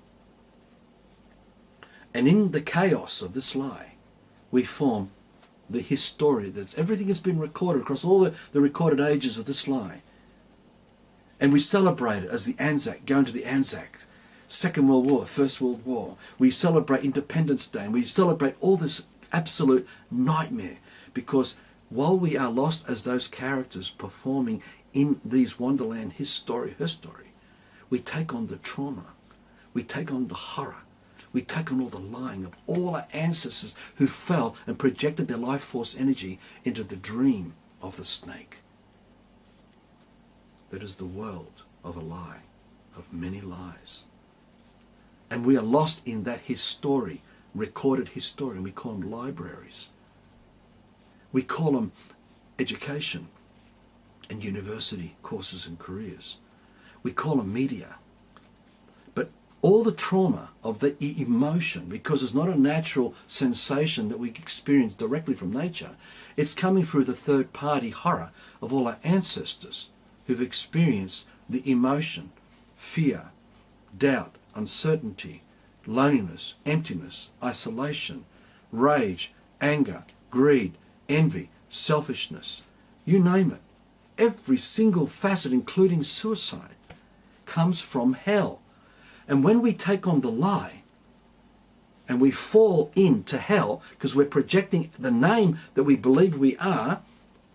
And in the chaos of this lie, we form the history that everything has been recorded across all the recorded ages of this lie. And we celebrate it as the Anzac, going to the Anzac, Second World War, First World War. We celebrate Independence Day, and we celebrate all this absolute nightmare, because while we are lost as those characters performing in these Wonderland her story, we take on the trauma, we take on the horror, we take on all the lying of all our ancestors who fell and projected their life force energy into the dream of the snake. That is the world of a lie, of many lies. And we are lost in that history, recorded history, and we call them libraries. We call them education and university courses and careers. We call them media. But all the trauma of the emotion, because it's not a natural sensation that we experience directly from nature, it's coming through the third-party horror of all our ancestors who've experienced the emotion, fear, doubt, uncertainty, loneliness, emptiness, isolation, rage, anger, greed, envy, selfishness, you name it. Every single facet, including suicide, comes from hell. And when we take on the lie and we fall into hell because we're projecting the name that we believe we are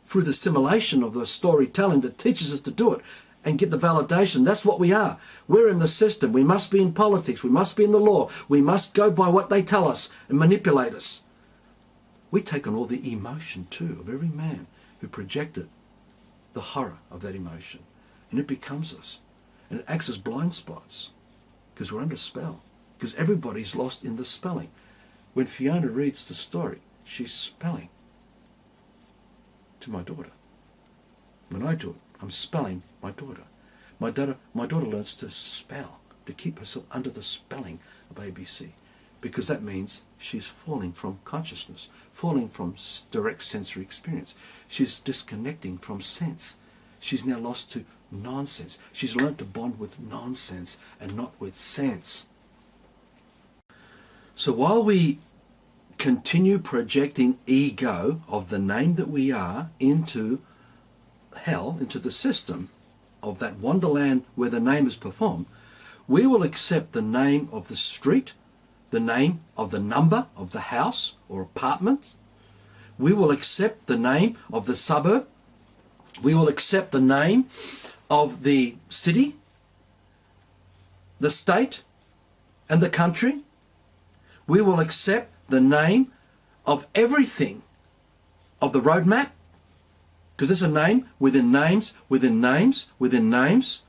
through the simulation of the storytelling that teaches us to do it and get the validation, that's what we are. We're in the system. We must be in politics. We must be in the law. We must go by what they tell us and manipulate us. We take on all the emotion too of every man who projected the horror of that emotion. And it becomes us. And it acts as blind spots because we're under spell. Because everybody's lost in the spelling. When Fiona reads the story, she's spelling to my daughter. When I do it, I'm spelling my daughter. My daughter learns to spell, to keep herself under the spelling of ABC. Because that means she's falling from consciousness, falling from direct sensory experience. She's disconnecting from sense. She's now lost to nonsense. She's learned to bond with nonsense and not with sense. So while we continue projecting ego of the name that we are into hell, into the system of that Wonderland where the name is performed, we will accept the name of the street, the name of the number of the house or apartment. We will accept the name of the suburb. We will accept the name of the city, the state, and the country. We will accept the name of everything, of the roadmap, because there's a name within names, within names, within names,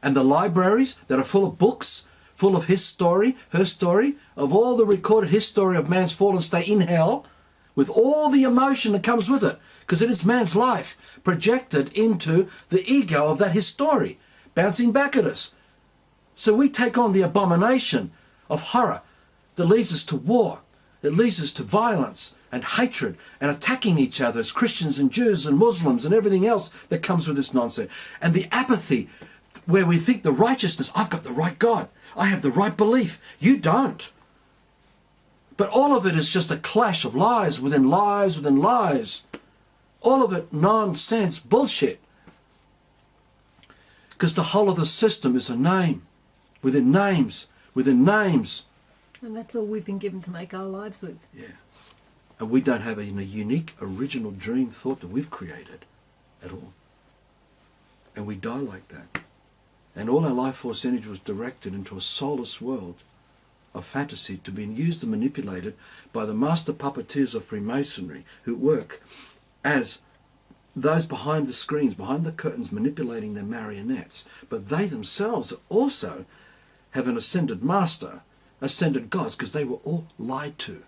and the libraries that are full of books, full of his story, her story, of all the recorded history of man's fallen state in hell, with all the emotion that comes with it, because it is man's life projected into the ego of that his story, bouncing back at us. So we take on the abomination of horror that leads us to war, it leads us to violence and hatred and attacking each other as Christians and Jews and Muslims and everything else that comes with this nonsense. And the apathy where we think the righteousness, I've got the right God, I have the right belief, you don't. But all of it is just a clash of lies within lies within lies. All of it nonsense, bullshit. Because the whole of the system is a name, within names, within names. And that's all we've been given to make our lives with. Yeah. And we don't have a unique, original dream thought that we've created at all. And we die like that. And all our life force energy was directed into a soulless world of fantasy to be used and manipulated by the master puppeteers of Freemasonry who work as those behind the screens, behind the curtains, manipulating their marionettes. But they themselves also have an ascended master, ascended gods, because they were all lied to.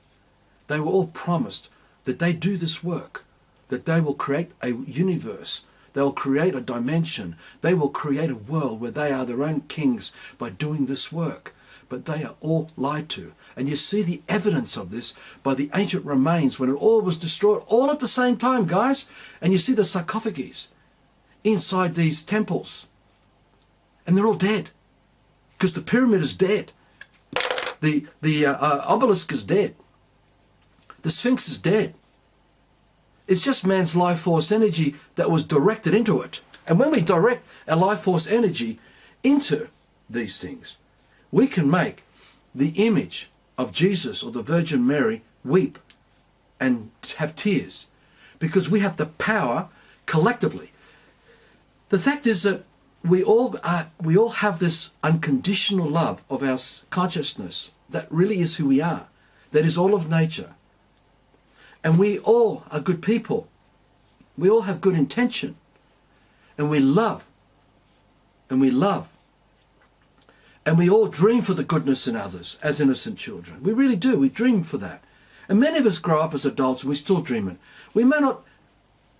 They were all promised that they do this work, that they will create a universe, they will create a dimension, they will create a world where they are their own kings by doing this work. But they are all lied to. And you see the evidence of this by the ancient remains when it all was destroyed, all at the same time, guys. And you see the sarcophages inside these temples. And they're all dead. Because the pyramid is dead. The obelisk is dead. The Sphinx is dead. It's just man's life force energy that was directed into it. And when we direct our life force energy into these things, we can make the image of Jesus or the Virgin Mary weep and have tears, because we have the power collectively. The fact is that we all have this unconditional love of our consciousness that really is who we are, that is all of nature. And we all are good people. We all have good intention. And we love. And we love. And we all dream for the goodness in others as innocent children. We really do. We dream for that. And many of us grow up as adults and we still dream it. We may not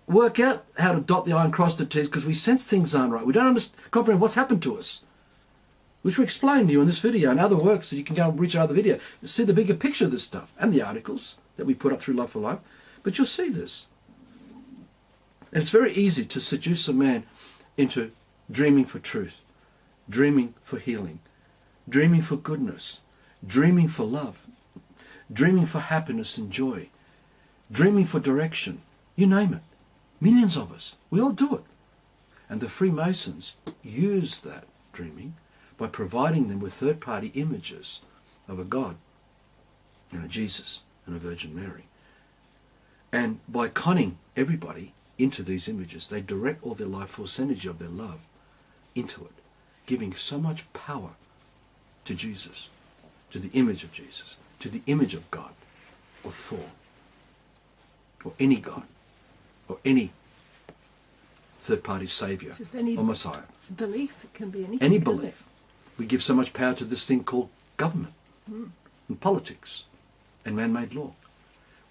work out how to dot the I and cross the T's because we sense things aren't right. We don't comprehend what's happened to us, which we explain to you in this video and other works, so you can go and reach another video. See the bigger picture of this stuff and the articles that we put up through Love for Life. But you'll see this. And it's very easy to seduce a man into dreaming for truth, dreaming for healing, dreaming for goodness, dreaming for love, dreaming for happiness and joy, dreaming for direction. You name it. Millions of us. We all do it. And the Freemasons use that dreaming by providing them with third-party images of a God and a Jesus and a Virgin Mary. And by conning everybody into these images, they direct all their life force energy of their love into it, giving so much power to Jesus, to the image of Jesus, to the image of God, or Thor, or any God, or any third-party Saviour Just any or Messiah. belief. It can be anything. Any can't belief. We give so much power to this thing called government and politics and man-made law.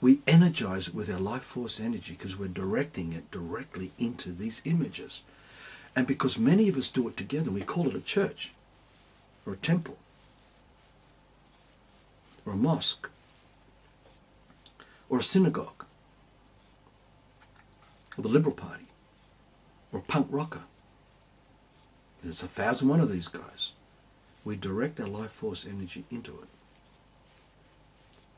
We energize it with our life force energy because we're directing it directly into these images. And because many of us do it together, we call it a church or a temple or a mosque or a synagogue or the Liberal Party or a punk rocker. There's 1,001 of these guys. We direct our life force energy into it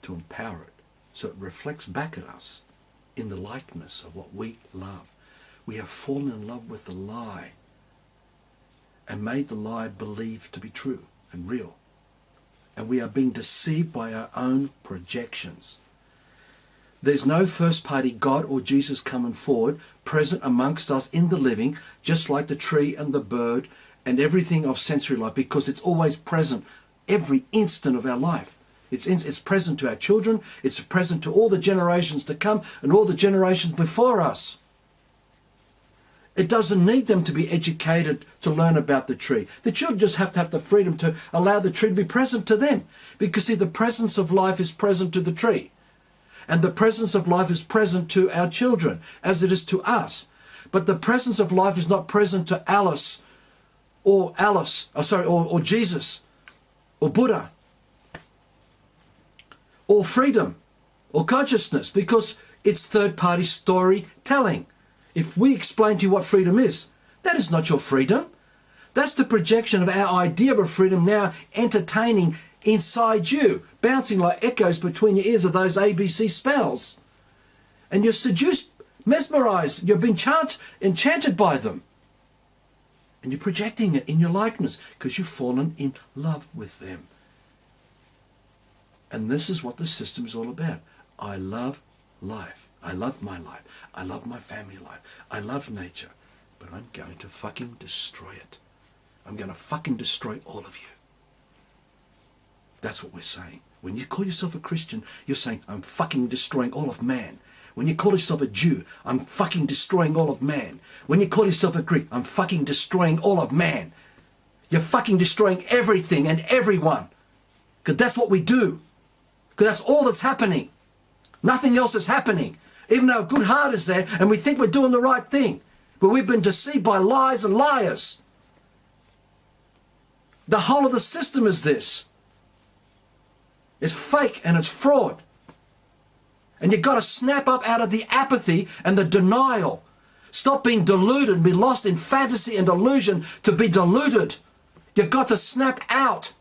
to empower it so it reflects back at us in the likeness of what we love. We have fallen in love with the lie and made the lie believed to be true and real. And we are being deceived by our own projections. There's no first party God or Jesus coming forward, present amongst us in the living, just like the tree and the bird and everything of sensory life, because it's always present every instant of our life. It's present to our children, it's present to all the generations to come and all the generations before us. It doesn't need them to be educated to learn about the tree. The children just have to have the freedom to allow the tree to be present to them. Because see, the presence of life is present to the tree. And the presence of life is present to our children, as it is to us. But the presence of life is not present to Alice or Jesus or Buddha or freedom or consciousness, because it's third-party storytelling. If we explain to you what freedom is, that is not your freedom. That's the projection of our idea of a freedom now entertaining inside you, bouncing like echoes between your ears of those ABC spells. And you're seduced, mesmerised, you've been enchanted by them. And you're projecting it in your likeness because you've fallen in love with them. And this is what the system is all about. I love life. I love my life. I love my family life. I love nature. But I'm going to fucking destroy it. I'm going to fucking destroy all of you. That's what we're saying. When you call yourself a Christian, you're saying, I'm fucking destroying all of man. When you call yourself a Jew, I'm fucking destroying all of man. When you call yourself a Greek, I'm fucking destroying all of man. You're fucking destroying everything and everyone. Because that's what we do. Because that's all that's happening. Nothing else is happening. Even though a good heart is there and we think we're doing the right thing. But we've been deceived by lies and liars. The whole of the system is this. It's fake and it's fraud. And you've got to snap up out of the apathy and the denial. Stop being deluded and be lost in fantasy and illusion to be deluded. You've got to snap out.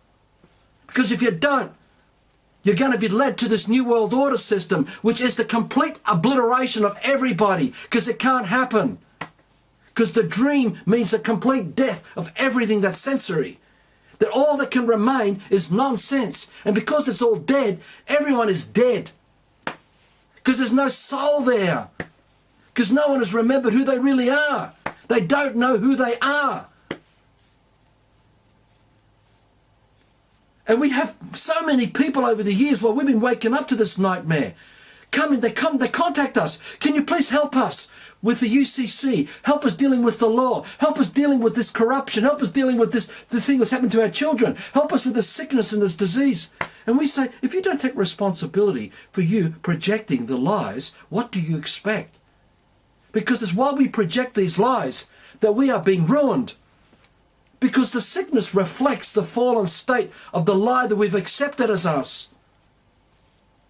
Because if you don't, you're going to be led to this New World Order system, which is the complete obliteration of everybody, because it can't happen. Because the dream means the complete death of everything that's sensory. That all that can remain is nonsense. And because it's all dead, everyone is dead. Because there's no soul there. Because no one has remembered who they really are. They don't know who they are. And we have so many people over the years while we've been waking up to this nightmare. They contact us. Can you please help us with the UCC? Help us dealing with the law. Help us dealing with this corruption. Help us dealing with the thing that's happened to our children. Help us with this sickness and this disease. And we say, if you don't take responsibility for you projecting the lies, what do you expect? Because it's while we project these lies that we are being ruined. Because the sickness reflects the fallen state of the lie that we've accepted as us.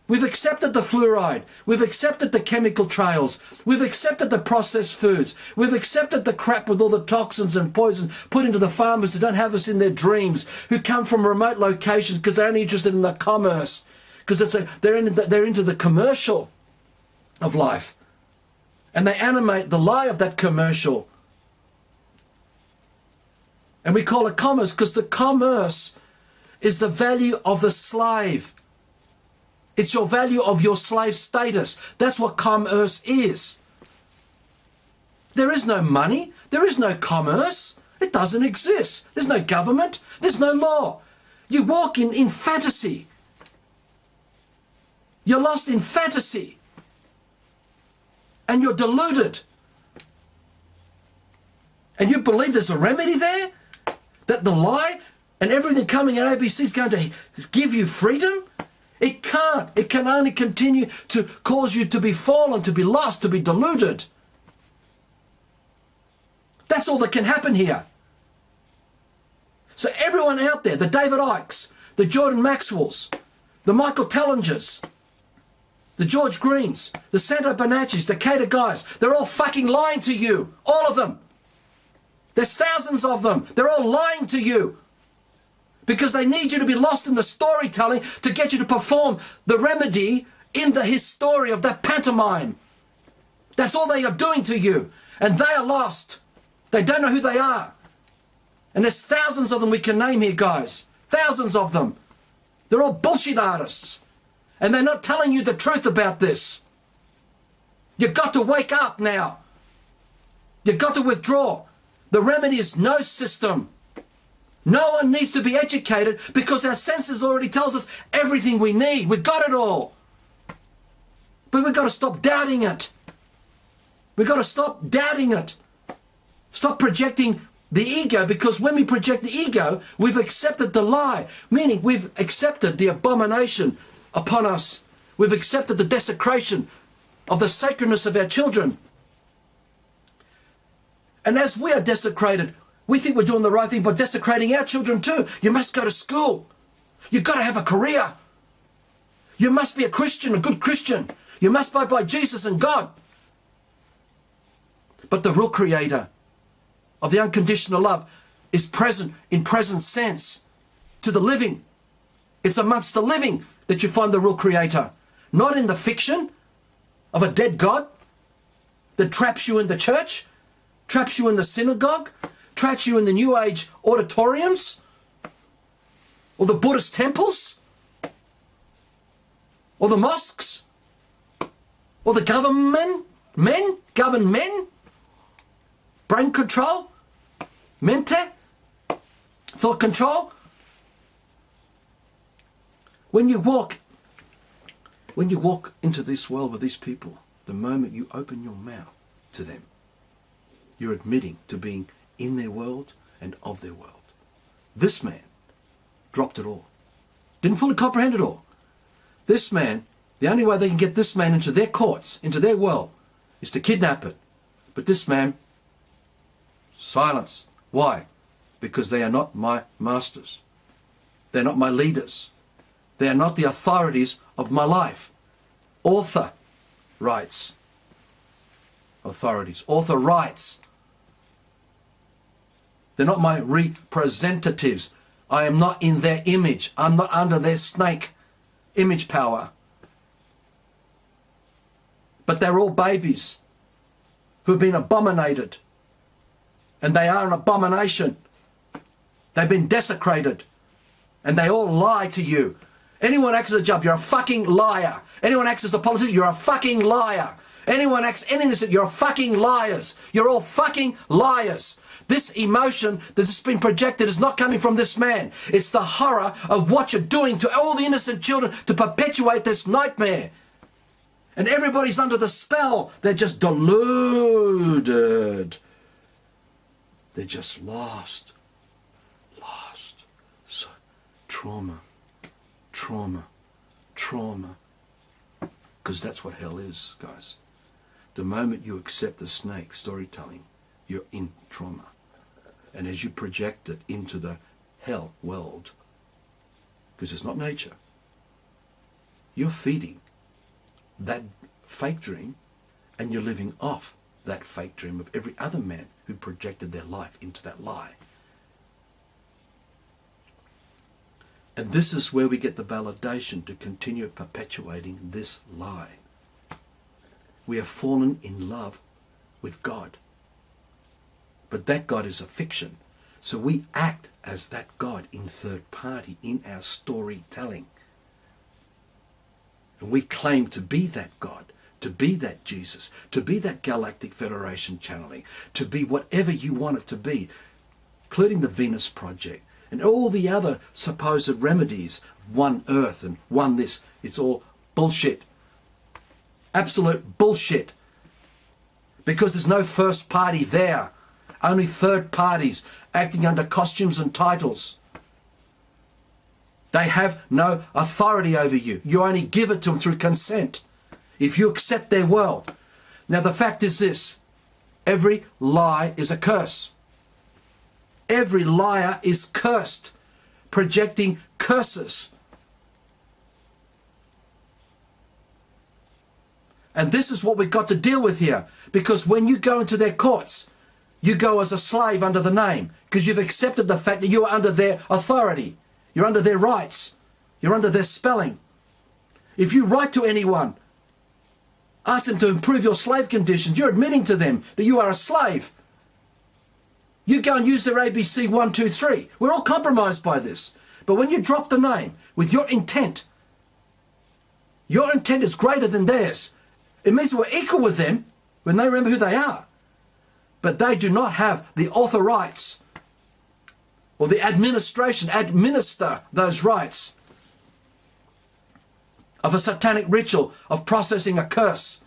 We've accepted the fluoride. We've accepted the chemical trails. We've accepted the processed foods. We've accepted the crap with all the toxins and poisons put into the farmers who don't have us in their dreams, who come from remote locations because they're only interested in the commerce, because they're into the commercial of life. And they animate the lie of that commercial. And we call it commerce because the commerce is the value of the slave. It's your value of your slave status. That's what commerce is. There is no money. There is no commerce. It doesn't exist. There's no government. There's no law. You walk in fantasy. You're lost in fantasy. And you're deluded. And you believe there's a remedy there? That the lie and everything coming at ABC is going to give you freedom? It can't. It can only continue to cause you to be fallen, to be lost, to be deluded. That's all that can happen here. So everyone out there, the David Icks, the Jordan Maxwells, the Michael Tellingers, the George Greens, the Santo Bonaccis, the Cater guys, they're all fucking lying to you. All of them. There's thousands of them. They're all lying to you. Because they need you to be lost in the storytelling to get you to perform the remedy in his story of that pantomime. That's all they are doing to you. And they are lost. They don't know who they are. And there's thousands of them we can name here, guys. Thousands of them. They're all bullshit artists. And they're not telling you the truth about this. You've got to wake up now. You've got to withdraw. The remedy is no system. No one needs to be educated because our senses already tells us everything we need. We've got it all. But we've got to stop doubting it. We've got to stop doubting it. Stop projecting the ego, because when we project the ego, we've accepted the lie, meaning we've accepted the abomination upon us. We've accepted the desecration of the sacredness of our children. And as we are desecrated, we think we're doing the right thing by desecrating our children too. You must go to school. You've got to have a career. You must be a Christian, a good Christian. You must abide by Jesus and God. But the real creator of the unconditional love is present in present sense to the living. It's amongst the living that you find the real creator. Not in the fiction of a dead God that traps you in the church, traps you in the synagogue, traps you in the New Age auditoriums, or the Buddhist temples, or the mosques, or the government men, brain control, mente, thought control. When you walk into this world with these people, the moment you open your mouth to them, you're admitting to being in their world and of their world. This man dropped it all. Didn't fully comprehend it all. This man, the only way they can get this man into their courts, into their world, is to kidnap it. But this man, silence. Why? Because they are not my masters. They're not my leaders. They are not the authorities of my life. Author rights. Authorities. Author rights. They're not my representatives. I am not in their image. I'm not under their snake image power. But they're all babies who've been abominated. And they are an abomination. They've been desecrated. And they all lie to you. Anyone acts as a job, you're a fucking liar. Anyone acts as a politician, you're a fucking liar. Anyone acts anything, you're fucking liars. You're all fucking liars. This emotion that's been projected is not coming from this man. It's the horror of what you're doing to all the innocent children to perpetuate this nightmare. And everybody's under the spell. They're just deluded. They're just lost. Lost. So, trauma. Trauma. Trauma. Because that's what hell is, guys. The moment you accept the snake storytelling, you're in trauma. And as you project it into the hell world, because it's not nature, you're feeding that fake dream, and you're living off that fake dream of every other man who projected their life into that lie. And this is where we get the validation to continue perpetuating this lie. We have fallen in love with God. But that God is a fiction. So we act as that God in third party in our storytelling. And we claim to be that God, to be that Jesus, to be that Galactic Federation channeling, to be whatever you want it to be, including the Venus Project and all the other supposed remedies, one earth and one this. It's all bullshit. Absolute bullshit. Because there's no first party there. Only third parties acting under costumes and titles. They have no authority over you. You only give it to them through consent. If you accept their world. Now the fact is this. Every lie is a curse. Every liar is cursed. Projecting curses. And this is what we've got to deal with here. Because when you go into their courts, you go as a slave under the name. Because you've accepted the fact that you are under their authority. You're under their rights. You're under their spelling. If you write to anyone, ask them to improve your slave conditions, you're admitting to them that you are a slave. You go and use their ABC 1, 2, 3. We're all compromised by this. But when you drop the name with your intent is greater than theirs. It means we're equal with them when they remember who they are. But they do not have the author rights or the administration, administer those rights of a satanic ritual of processing a curse.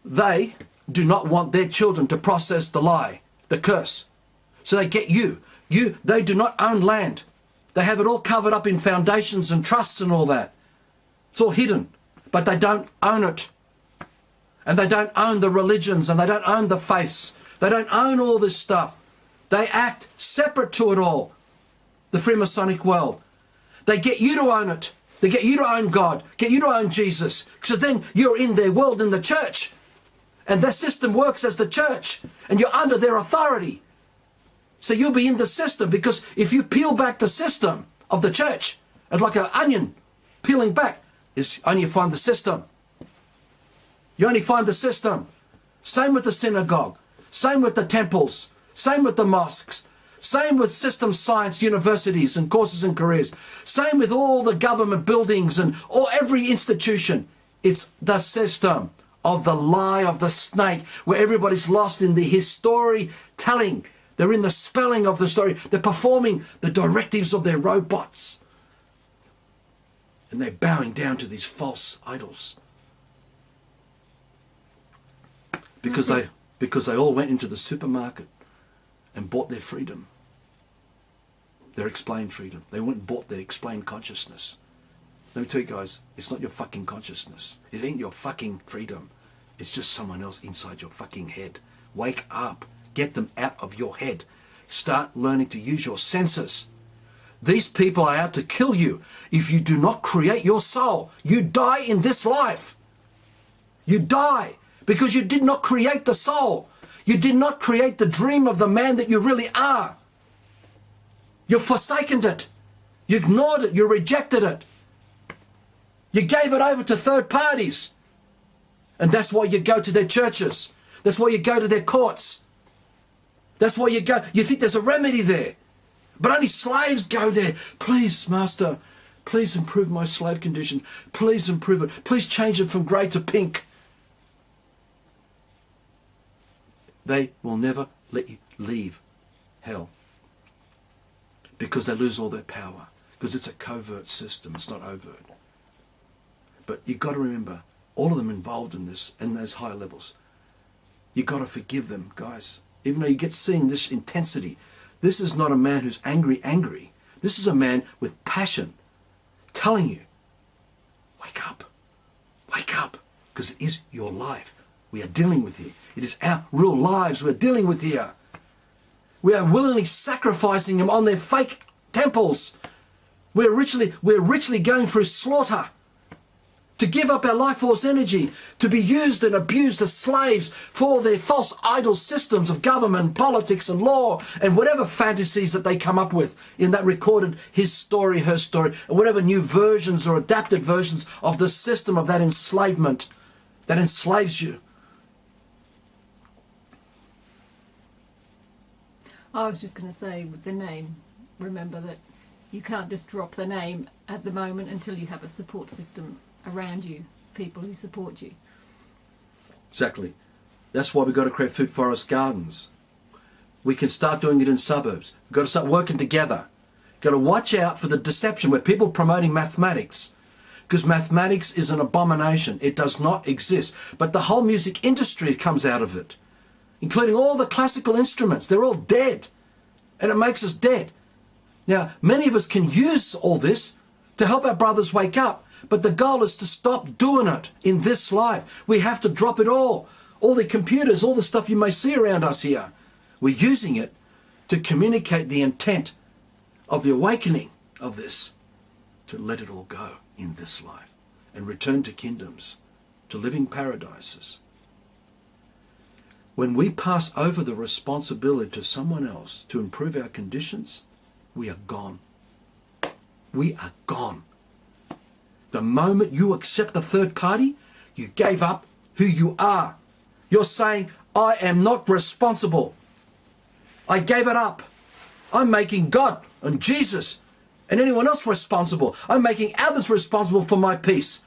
They do not want their children to process the lie, the curse. So they get you. They do not own land. They have it all covered up in foundations and trusts and all that. It's all hidden, but they don't own it. And they don't own the religions, and they don't own the faiths. They don't own all this stuff. They act separate to it all. The Freemasonic world. They get you to own it. They get you to own God. Get you to own Jesus. So then you're in their world in the church. And their system works as the church. And you're under their authority. So you'll be in the system, because if you peel back the system of the church, it's like an onion peeling back, is only you find the system. You only find the system. Same with the synagogue. Same with the temples. Same with the mosques. Same with system science universities and courses and careers. Same with all the government buildings and every institution. It's the system of the lie of the snake, where everybody's lost in his storytelling. They're in the spelling of the story. They're performing the directives of their robots. And they're bowing down to these false idols. because they all went into the supermarket and bought their freedom, their explained freedom. They went and bought their explained consciousness. Let me tell you guys, it's not your fucking consciousness. It ain't your fucking freedom. It's just someone else inside your fucking head. Wake up. Get them out of your head. Start learning to use your senses. These people are out to kill you. If you do not create your soul, you die in this life. You die because you did not create the soul. You did not create the dream of the man that you really are. You've forsaken it. You ignored it. You rejected it. You gave it over to third parties. And that's why you go to their churches. That's why you go to their courts. That's why you go. You think there's a remedy there. But only slaves go there. Please, Master, please improve my slave conditions. Please improve it. Please change it from grey to pink. They will never let you leave hell. Because they lose all their power. Because it's a covert system. It's not overt. But you've got to remember, all of them involved in this, in those higher levels. You've got to forgive them, guys. Even though you get seeing this intensity. This is not a man who's angry. This is a man with passion telling you, wake up. Wake up. Because it is your life we are dealing with here. It is our real lives we're dealing with here. We are willingly sacrificing them on their fake temples. We're richly going through slaughter. To give up our life force energy, to be used and abused as slaves for their false idol systems of government, politics and law and whatever fantasies that they come up with in that recorded his story, her story, and whatever new versions or adapted versions of the system of that enslavement that enslaves you. I was just going to say with the name, remember that you can't just drop the name at the moment until you have a support system around you, people who support you. Exactly. That's why we've got to create food forest gardens. We can start doing it in suburbs. We've got to start working together. Got to watch out for the deception where people are promoting mathematics. Because mathematics is an abomination. It does not exist. But the whole music industry comes out of it. Including all the classical instruments. They're all dead. And it makes us dead. Now, many of us can use all this to help our brothers wake up. But the goal is to stop doing it in this life. We have to drop it all. All the computers, all the stuff you may see around us here. We're using it to communicate the intent of the awakening of this. To let it all go in this life. And return to kingdoms. To living paradises. When we pass over the responsibility to someone else to improve our conditions, we are gone. We are gone. The moment you accept the third party, you gave up who you are. You're saying, I am not responsible. I gave it up. I'm making God and Jesus and anyone else responsible. I'm making others responsible for my peace.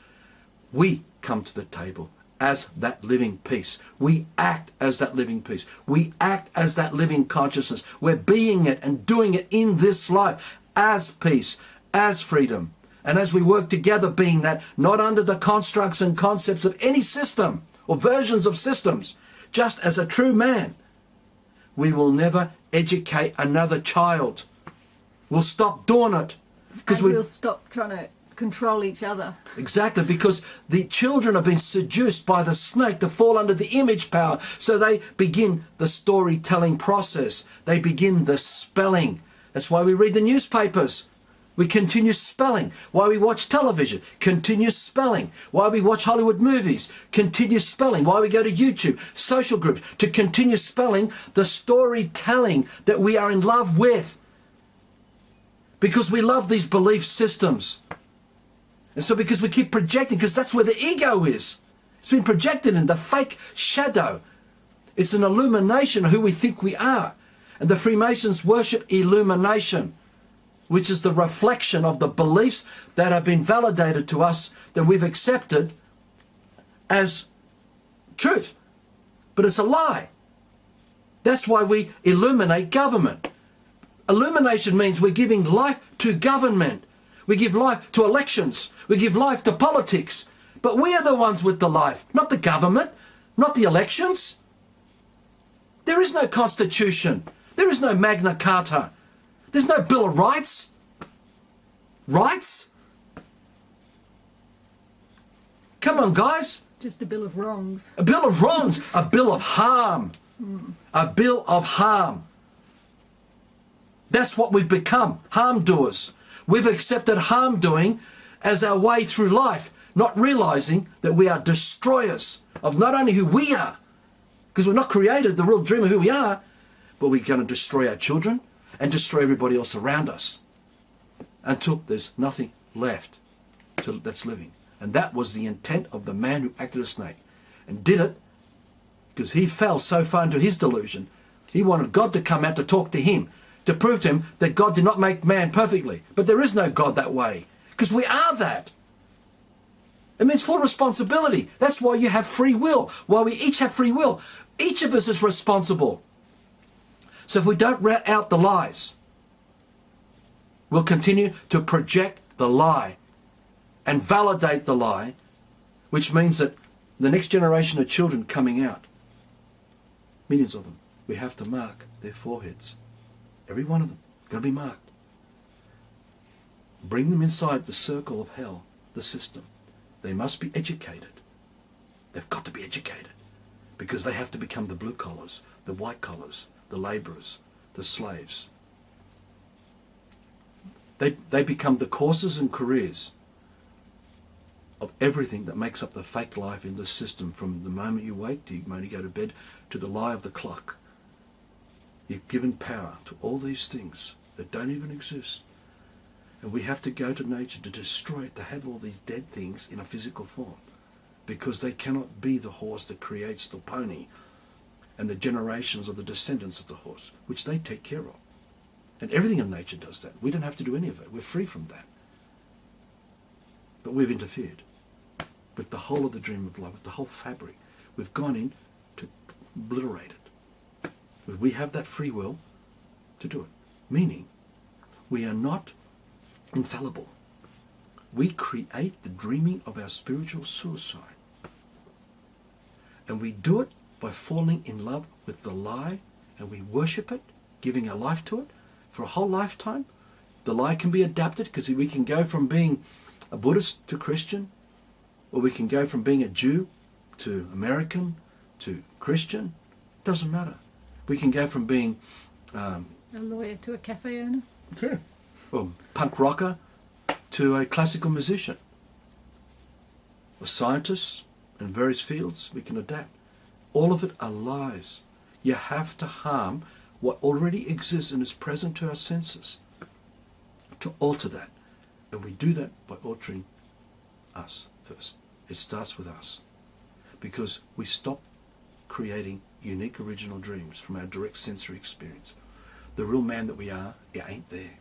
We come to the table as that living peace. We act as that living peace. We act as that living consciousness. We're being it and doing it in this life as peace, as freedom. And as we work together being that, not under the constructs and concepts of any system or versions of systems, just as a true man, we will never educate another child. We'll stop doing it. And we'll stop trying to control each other. Exactly, because the children have been seduced by the snake to fall under the image power. So they begin the storytelling process. They begin the spelling. That's why we read the newspapers. We continue spelling. Why we watch television, continue spelling. Why we watch Hollywood movies, continue spelling. Why we go to YouTube, social groups, to continue spelling the storytelling that we are in love with. Because we love these belief systems. And so because we keep projecting, because that's where the ego is. It's been projected in the fake shadow. It's an illumination of who we think we are. And the Freemasons worship illumination, which is the reflection of the beliefs that have been validated to us, that we've accepted as truth. But it's a lie. That's why we illuminate government. Illumination means we're giving life to government. We give life to elections. We give life to politics. But we are the ones with the life, not the government, not the elections. There is no constitution. There is no Magna Carta. There's no Bill of Rights. Rights? Come on, guys. Just a bill of wrongs. A bill of wrongs. A bill of harm. A bill of harm. That's what we've become, harm doers. We've accepted harm doing as our way through life, not realizing that we are destroyers of not only who we are, because we're not created the real dream of who we are, but we're going to destroy our children and destroy everybody else around us until there's nothing left that's living. And that was the intent of the man who acted as a snake and did it because he fell so far into his delusion. He wanted God to come out to talk to him, to prove to him that God did not make man perfectly. But there is no God that way, because we are that. It means full responsibility. That's why you have free will. While we each have free will, each of us is responsible. So if we don't root out the lies, we'll continue to project the lie and validate the lie, which means that the next generation of children coming out, millions of them, we have to mark their foreheads. Every one of them, got to be marked. Bring them inside the circle of hell, the system. They must be educated. They've got to be educated because they have to become the blue collars, the white collars, the labourers, the slaves. They become the courses and careers of everything that makes up the fake life in the system, from the moment you wake to the moment you go to bed to the lie of the clock. You've given power to all these things that don't even exist. And we have to go to nature to destroy it, to have all these dead things in a physical form. Because they cannot be the horse that creates the pony and the generations of the descendants of the horse, which they take care of. And everything in nature does that. We don't have to do any of it. We're free from that. But we've interfered with the whole of the dream of life, with the whole fabric. We've gone in to obliterate it. We have that free will to do it. Meaning, we are not infallible. We create the dreaming of our spiritual suicide. And we do it by falling in love with the lie, and we worship it, giving our life to it for a whole lifetime. The lie can be adapted because we can go from being a Buddhist to Christian, or we can go from being a Jew to American to Christian. Doesn't matter. We can go from being a lawyer to a cafe owner. Sure. Or punk rocker to a classical musician. Or scientists in various fields, we can adapt. All of it are lies. You have to harm what already exists and is present to our senses to alter that. And we do that by altering us first. It starts with us. Because we stop creating unique original dreams from our direct sensory experience. The real man that we are, it ain't there.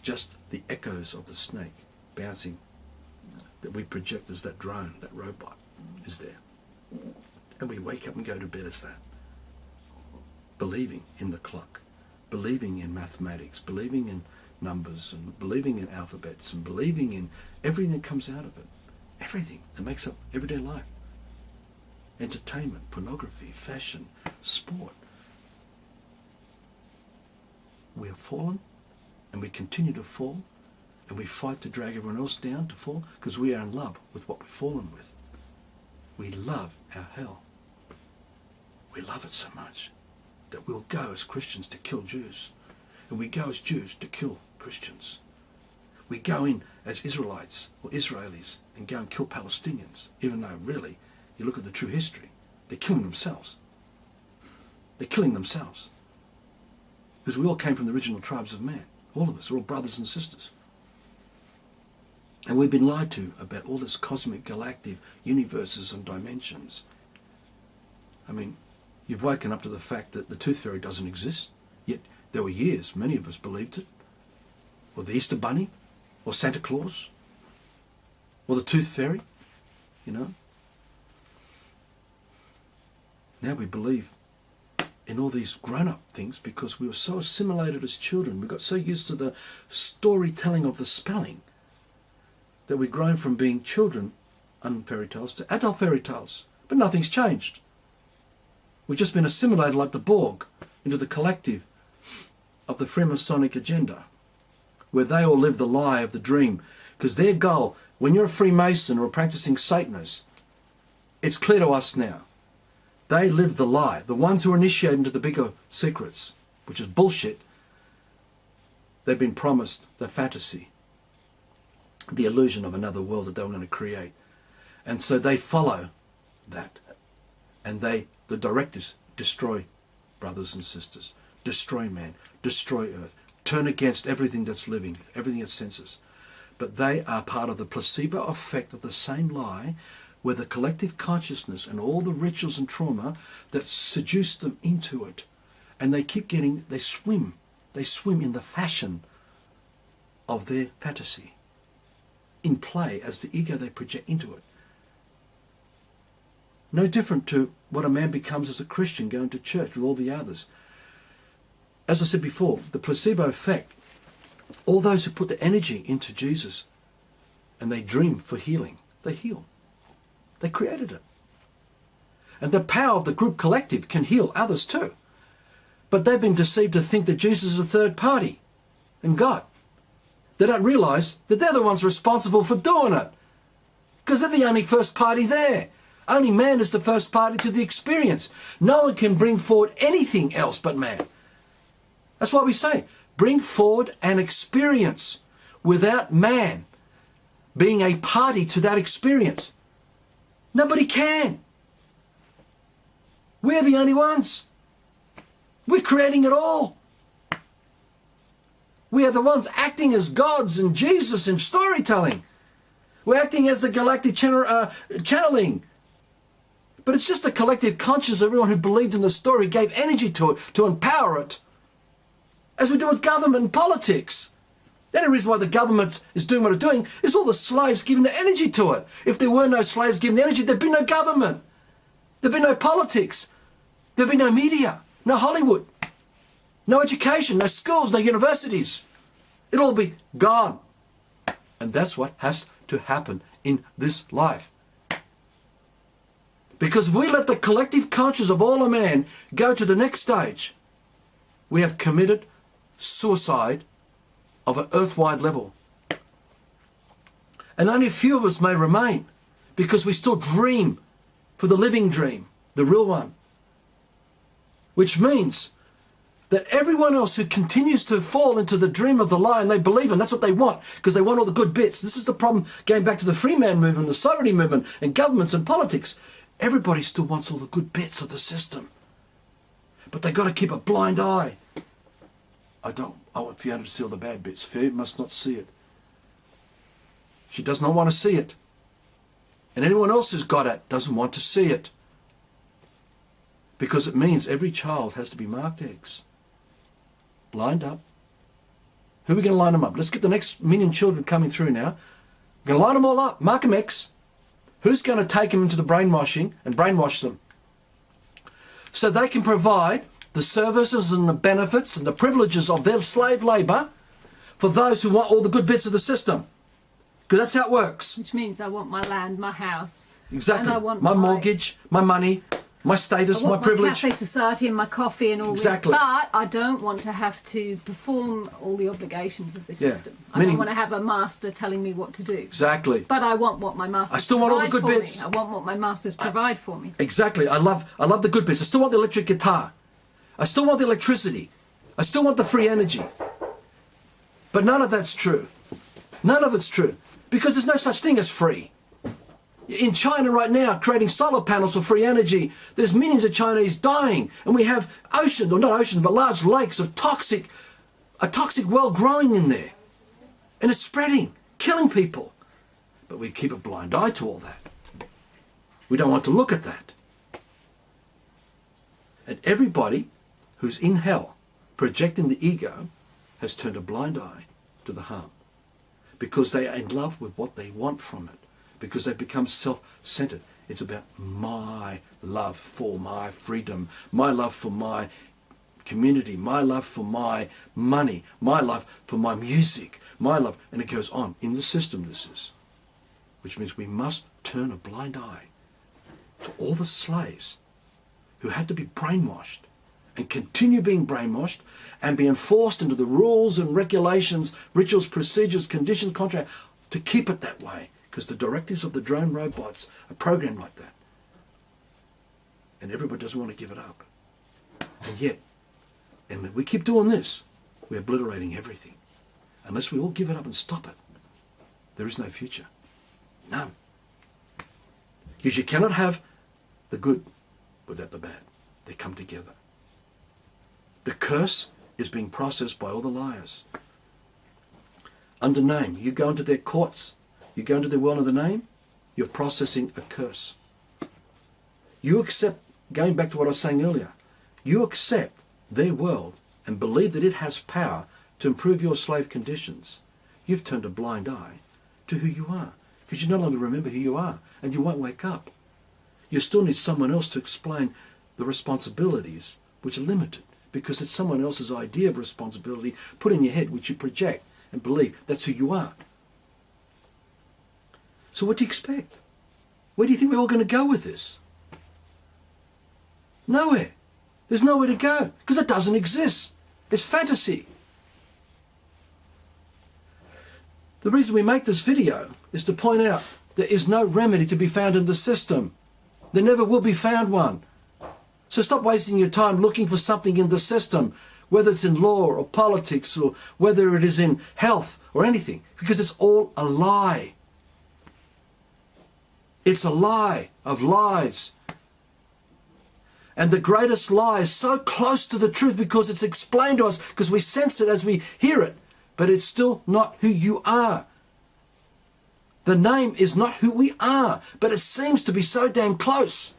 Just the echoes of the snake bouncing that we project as that drone, that robot, is there. And we wake up and go to bed as that. Believing in the clock, believing in mathematics, believing in numbers, and believing in alphabets, and believing in everything that comes out of it. Everything that makes up everyday life. Entertainment, pornography, fashion, sport. We have fallen, and we continue to fall, and we fight to drag everyone else down to fall, because we are in love with what we've fallen with. We love our hell. We love it so much that we'll go as Christians to kill Jews, and we go as Jews to kill Christians. We go in as Israelites or Israelis and go and kill Palestinians, even though really, you look at the true history, they're killing themselves. They're killing themselves. Because we all came from the original tribes of man. All of us are all brothers and sisters. And we've been lied to about all this cosmic, galactic universes and dimensions. I mean, you've woken up to the fact that the tooth fairy doesn't exist. Yet there were years, many of us believed it. Or the Easter Bunny, or Santa Claus, or the tooth fairy, you know. Now we believe in all these grown-up things because we were so assimilated as children. We got so used to the storytelling of the spelling that we've grown from being children on fairy tales to adult fairy tales. But nothing's changed. We've just been assimilated like the Borg into the collective of the Freemasonic agenda, where they all live the lie of the dream. Because their goal, when you're a Freemason or a practicing Satanist, it's clear to us now. They live the lie. The ones who are initiated into the bigger secrets, which is bullshit, they've been promised the fantasy, the illusion of another world that they were going to create. And so they follow that. And the directives destroy brothers and sisters, destroy man, destroy earth, turn against everything that's living, everything that senses. But they are part of the placebo effect of the same lie, where the collective consciousness and all the rituals and trauma that seduce them into it. And they keep getting, they swim in the fashion of their fantasy, in play as the ego they project into it. No different to what a man becomes as a Christian going to church with all the others. As I said before, the placebo effect, all those who put the energy into Jesus and they dream for healing, they heal. They created it. And the power of the group collective can heal others too. But they've been deceived to think that Jesus is a third party and God. They don't realise that they're the ones responsible for doing it. Because they're the only first party there. Only man is the first party to the experience. No one can bring forward anything else but man. That's why we say, bring forward an experience without man being a party to that experience. Nobody can. We're the only ones. We're creating it all. We are the ones acting as gods and Jesus in storytelling. We're acting as the galactic channeling. But it's just a collective conscious of everyone who believed in the story, gave energy to it, to empower it. As we do with government and politics. The only reason why the government is doing what it's doing is all the slaves giving the energy to it. If there were no slaves giving the energy, there'd be no government. There'd be no politics. There'd be no media, no Hollywood, no education, no schools, no universities. It'll all be gone. And that's what has to happen in this life. Because if we let the collective conscious of all of man go to the next stage, we have committed suicide of an earth-wide level. And only a few of us may remain because we still dream for the living dream, the real one. Which means that everyone else who continues to fall into the dream of the lie and they believe in, that's what they want, because they want all the good bits. This is the problem going back to the free man movement, the sovereignty movement, and governments and politics. Everybody still wants all the good bits of the system. But they got to keep a blind eye. I want Fiona to see all the bad bits. Fiona must not see it. She does not want to see it. And anyone else who's got it doesn't want to see it. Because it means every child has to be marked X. Lined up. Who are we going to line them up? Let's get the next million children coming through now. We're going to line them all up. Mark them X. Who's going to take them into the brainwashing and brainwash them? So they can provide the services and the benefits and the privileges of their slave labour for those who want all the good bits of the system. Because that's how it works. Which means I want my land, my house. Exactly. And I want my mortgage, my money, my status, my privilege. My cafe society and my coffee and all Exactly. this. But I don't want to have to perform all the obligations of the system. I Meaning, don't want to have a master telling me what to do. Exactly. But I want what my master. I still want all the good bits. I want what my masters provide for me. Exactly. I love the good bits. I still want the electric guitar. I still want the electricity. I still want the free energy. But none of that's true. None of it's true. Because there's no such thing as free. In China right now, creating solar panels for free energy, there's millions of Chinese dying. And we have oceans, or not oceans, but large lakes of a toxic well growing in there. And it's spreading, killing people. But we keep a blind eye to all that. We don't want to look at that. And everybody who's in hell, projecting the ego, has turned a blind eye to the harm. Because they are in love with what they want from it. Because they become self-centered. It's about my love for my freedom, my love for my community, my love for my money, my love for my music, my love. And it goes on. In the system this is. Which means we must turn a blind eye to all the slaves who had to be brainwashed and continue being brainwashed and be enforced into the rules and regulations, rituals, procedures, conditions, contract, to keep it that way, because the directives of the drone robots are programmed like that. And everybody doesn't want to give it up. And yet, and we keep doing this, we're obliterating everything. Unless we all give it up and stop it, there is no future. None. Because you cannot have the good without the bad. They come together. The curse is being processed by all the liars. Under name, you go into their courts, you go into the world of the name, you're processing a curse. You accept, going back to what I was saying earlier, you accept their world and believe that it has power to improve your slave conditions. You've turned a blind eye to who you are, because you no longer remember who you are, and you won't wake up. You still need someone else to explain the responsibilities, which are limited, because it's someone else's idea of responsibility put in your head, which you project and believe that's who you are. So what do you expect? Where do you think we're all going to go with this? Nowhere. There's nowhere to go, because it doesn't exist. It's fantasy. The reason we make this video is to point out there is no remedy to be found in the system. There never will be found one. So stop wasting your time looking for something in the system, whether it's in law or politics or whether it is in health or anything, because it's all a lie. It's a lie of lies. And the greatest lie is so close to the truth because it's explained to us, because we sense it as we hear it, but it's still not who you are. The name is not who we are, but it seems to be so damn close.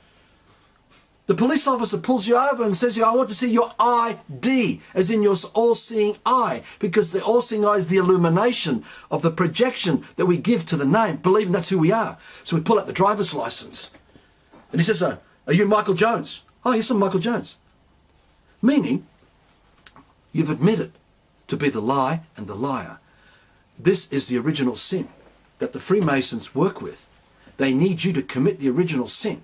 The police officer pulls you over and says, I want to see your ID, as in your all-seeing eye, because the all-seeing eye is the illumination of the projection that we give to the name, believing that's who we are. So we pull out the driver's license. And he says, are you Michael Jones? Oh, yes, I'm Michael Jones. Meaning, you've admitted to be the lie and the liar. This is the original sin that the Freemasons work with. They need you to commit the original sin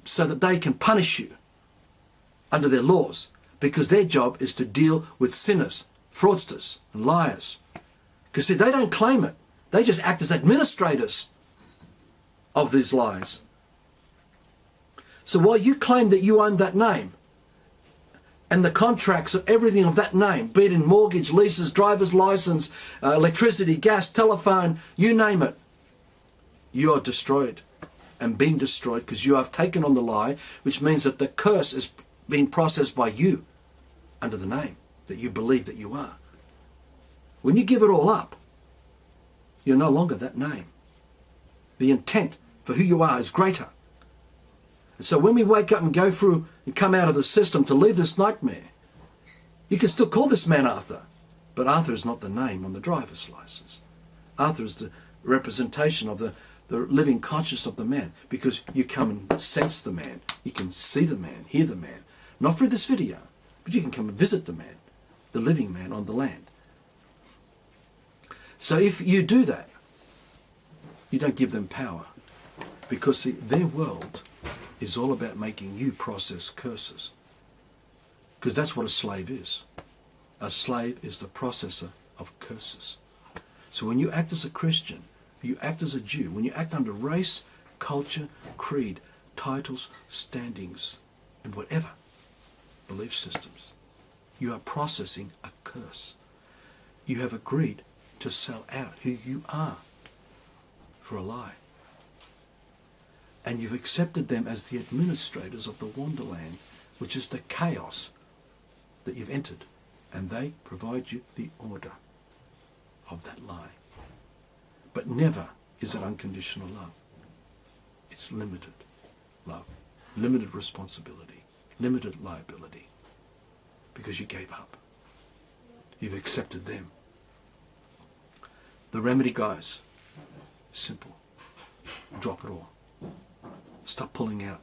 so that they can punish you under their laws, because their job is to deal with sinners, fraudsters and liars. Because see, they don't claim it. They just act as administrators of these lies. So while you claim that you own that name and the contracts of everything of that name, be it in mortgage, leases, driver's license, electricity, gas, telephone, you name it, you are destroyed and being destroyed, because you have taken on the lie, which means that the curse is being processed by you under the name that you believe that you are. When you give it all up, you're no longer that name. The intent for who you are is greater. And so when we wake up and go through and come out of the system to leave this nightmare, you can still call this man Arthur, but Arthur is not the name on the driver's license. Arthur is the representation of the living consciousness of the man, because you come and sense the man. You can see the man, hear the man. Not through this video, but you can come and visit the man, the living man on the land. So if you do that, you don't give them power, because see, their world is all about making you process curses. Because that's what a slave is. A slave is the processor of curses. So when you act as a Christian, you act as a Jew, when you act under race, culture, creed, titles, standings, and whatever belief systems, you are processing a curse. You have agreed to sell out who you are for a lie. And you've accepted them as the administrators of the Wonderland, which is the chaos that you've entered. And they provide you the order of that lie. But never is it unconditional love. It's limited love, limited responsibility, limited liability. Because you gave up. You've accepted them. The remedy, guys, simple. Drop it all. Stop pulling out.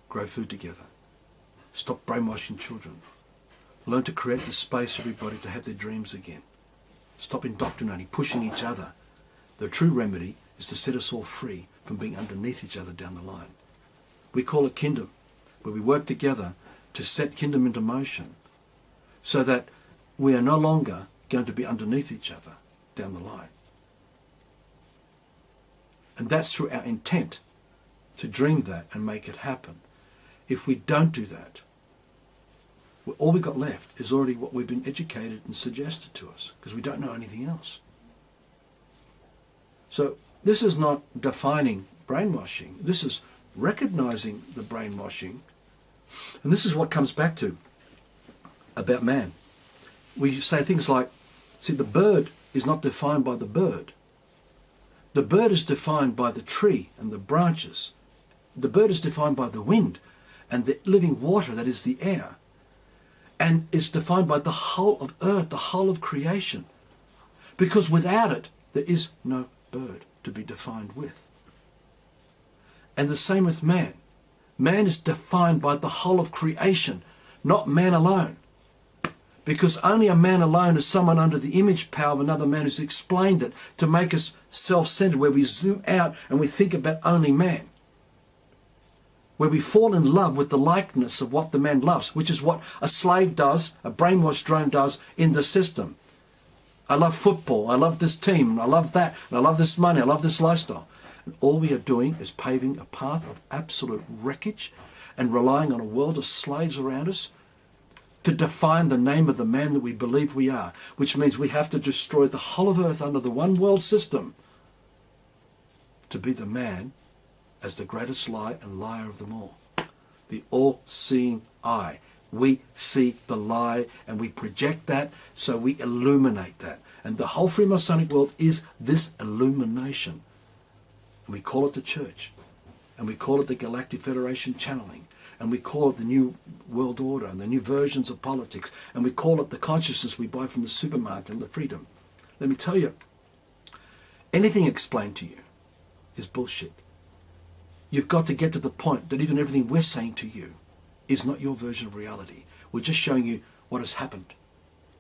Grow food together. Stop brainwashing children. Learn to create the space for everybody to have their dreams again. Stop indoctrinating, pushing each other. The true remedy is to set us all free from being underneath each other down the line. We call it kingdom. where we work together to set kingdom into motion so that we are no longer going to be underneath each other down the line. And that's through our intent to dream that and make it happen. If we don't do that, all we've got left is already what we've been educated and suggested to us, because we don't know anything else. So this is not defining brainwashing. This is recognizing the brainwashing. And this is what comes back to about man. We say things like, see, the bird is not defined by the bird. The bird is defined by the tree and the branches. The bird is defined by the wind and the living water that is the air. And is defined by the whole of earth, the whole of creation. Because without it, there is no bird to be defined with. And the same with man. Man is defined by the whole of creation, not man alone. Because only a man alone is someone under the image power of another man who's explained it to make us self-centered, where we zoom out and we think about only man. Where we fall in love with the likeness of what the man loves, which is what a slave does, a brainwashed drone does in the system. I love football, I love this team, I love that, and I love this money, I love this lifestyle. And all we are doing is paving a path of absolute wreckage and relying on a world of slaves around us to define the name of the man that we believe we are, which means we have to destroy the whole of earth under the one world system to be the man as the greatest lie and liar of them all. The all-seeing eye. We see the lie and we project that, so we illuminate that. And the whole Freemasonic world is this illumination. And we call it the church. And we call it the Galactic Federation channeling. And we call it the new world order and the new versions of politics. And we call it the consciousness we buy from the supermarket and the freedom. Let me tell you, anything explained to you is bullshit. You've got to get to the point that even everything we're saying to you is not your version of reality. We're just showing you what has happened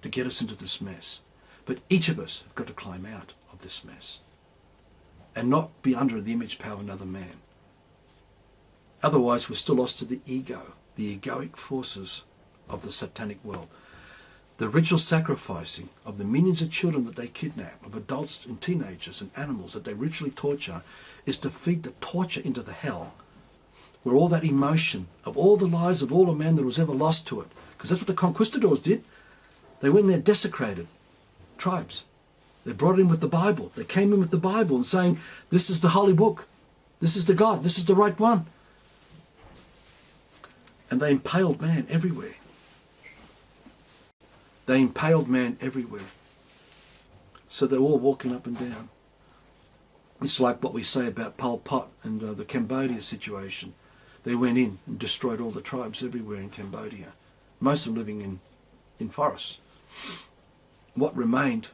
to get us into this mess. But each of us have got to climb out of this mess and not be under the image power of another man. Otherwise, we're still lost to the ego, the egoic forces of the satanic world. The ritual sacrificing of the millions of children that they kidnap, of adults and teenagers and animals that they ritually torture, is to feed the torture into the hell where all that emotion of all the lives of all the man that was ever lost to it, because that's what the conquistadors did. They went in there, desecrated tribes. They brought it in with the Bible. They came in with the Bible and saying, this is the holy book. This is the God. This is the right one. And they impaled man everywhere. They impaled man everywhere. So they're all walking up and down. It's like what we say about Pol Pot and the Cambodia situation. They went in and destroyed all the tribes everywhere in Cambodia. Most of them living in forests. What remained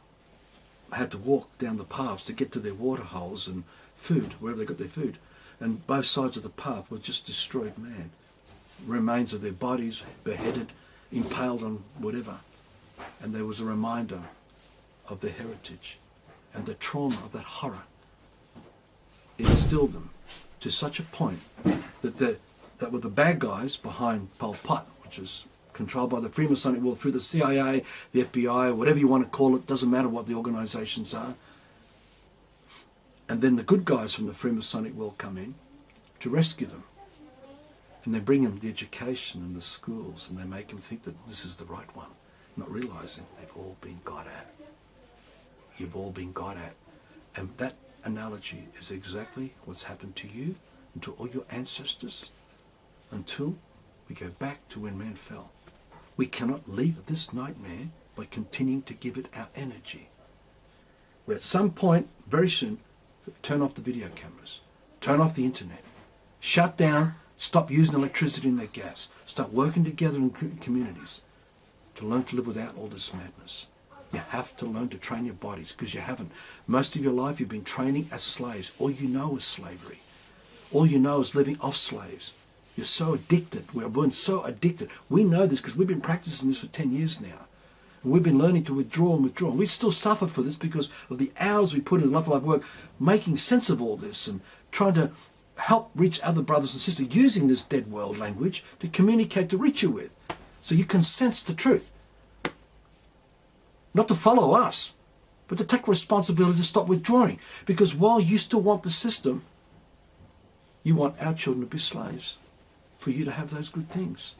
had to walk down the paths to get to their water holes and food, wherever they got their food. And both sides of the path were just destroyed man. Remains of their bodies, beheaded, impaled on whatever. And there was a reminder of their heritage. And the trauma of that horror instilled them to such a point that were the bad guys behind Pol Pot, which is controlled by the Freemasonic world through the CIA, the FBI, whatever you want to call it, doesn't matter what the organizations are. And then the good guys from the Freemasonic world come in to rescue them. And they bring them the education and the schools, and they make them think that this is the right one, not realizing they've all been got at. You've all been got at. And that analogy is exactly what's happened to you and to all your ancestors until we go back to when man fell. We cannot leave this nightmare by continuing to give it our energy. Where at some point, very soon, turn off the video cameras, turn off the internet, shut down, stop using electricity and their gas, start working together in communities to learn to live without all this madness. You have to learn to train your bodies, because you haven't. Most of your life you've been training as slaves. All you know is slavery. All you know is living off slaves. You're so addicted. We're born so addicted. We know this because we've been practicing this for 10 years now. And we've been learning to withdraw and withdraw. And we still suffer for this because of the hours we put in life work, making sense of all this and trying to help reach other brothers and sisters using this dead world language to communicate, to reach you with. So you can sense the truth. Not to follow us, but to take responsibility to stop withdrawing. Because while you still want the system, you want our children to be slaves, for you to have those good things.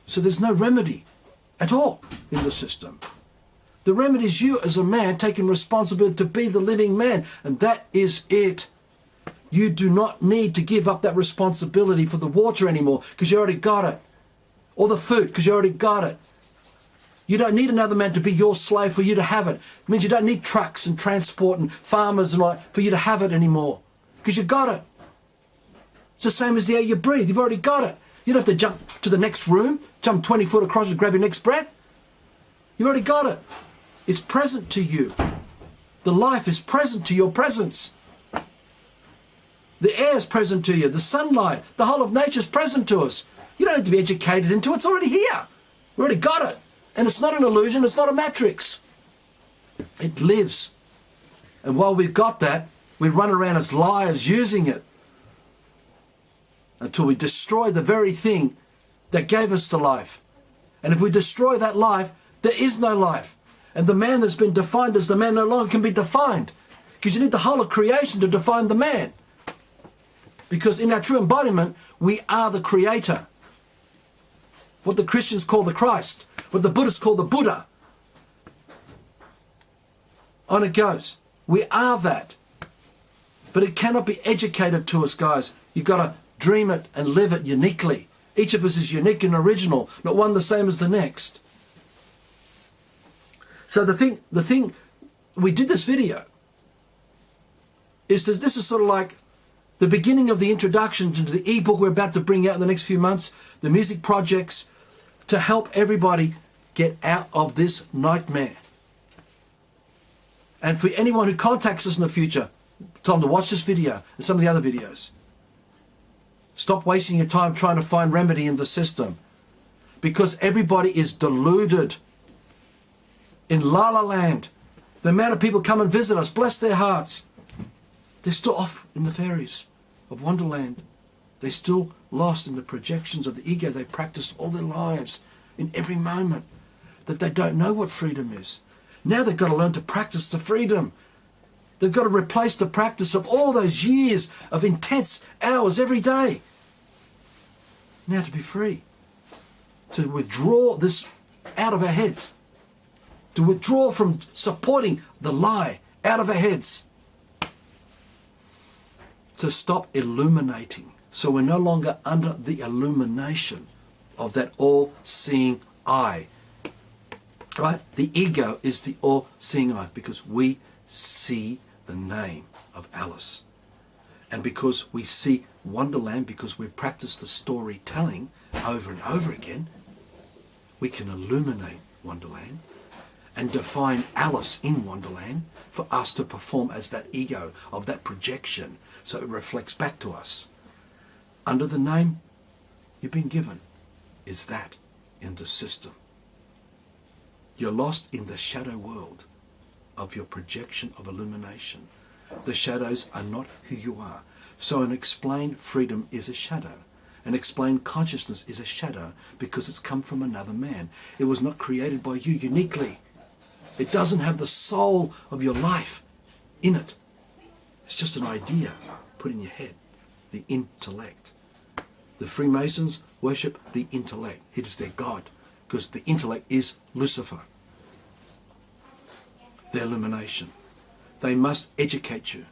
So there's no remedy at all in the system. The remedy is you as a man taking responsibility to be the living man, and that is it. You do not need to give up that responsibility for the water anymore, because you already got it. Or the food, because you already got it. You don't need another man to be your slave for you to have it. It means you don't need trucks and transport and farmers and all that for you to have it anymore, because you got it. It's the same as the air you breathe. You've already got it. You don't have to jump to the next room, jump 20 foot across and grab your next breath. You've already got it. It's present to you. The life is present to your presence. The air is present to you. The sunlight, the whole of nature is present to us. You don't need to be educated into it. It's already here. We already got it. And it's not an illusion. It's not a matrix. It lives. And while we've got that, we run around as liars using it until we destroy the very thing that gave us the life. And if we destroy that life, there is no life. And the man that's been defined as the man no longer can be defined. Because you need the whole of creation to define the man. Because in our true embodiment, we are the creator. What the Christians call the Christ. What the Buddhists call the Buddha. On it goes. We are that. But it cannot be educated to us, guys. You've got to dream it and live it uniquely. Each of us is unique and original, not one the same as the next. So the thing, we did this video, is that this is sort of like the beginning of the introduction to the ebook we're about to bring out in the next few months, the music projects, to help everybody get out of this nightmare. And for anyone who contacts us in the future, tell them to watch this video and some of the other videos. Stop wasting your time trying to find remedy in the system. Because everybody is deluded. In La La Land, the amount of people come and visit us, bless their hearts. They're still off in the fairies of Wonderland. They're still lost in the projections of the ego they practiced all their lives, in every moment, that they don't know what freedom is. Now they've got to learn to practice the freedom. They've got to replace the practice of all those years of intense hours every day. Now to be free. To withdraw this out of our heads. To withdraw from supporting the lie out of our heads. To stop illuminating. So we're no longer under the illumination of that all-seeing eye. Right? The ego is the all-seeing eye because we see the name of Alice. And because we see Wonderland, because we practice the storytelling over and over again, we can illuminate Wonderland and define Alice in Wonderland for us to perform as that ego of that projection, so it reflects back to us. Under the name you've been given is that in the system. You're lost in the shadow world of your projection of illumination. The shadows are not who you are. So an explained freedom is a shadow. An explained consciousness is a shadow because it's come from another man. It was not created by you uniquely. It doesn't have the soul of your life in it. It's just an idea put in your head, the intellect. The Freemasons worship the intellect. It is their God because the intellect is Lucifer, their illumination. They must educate you.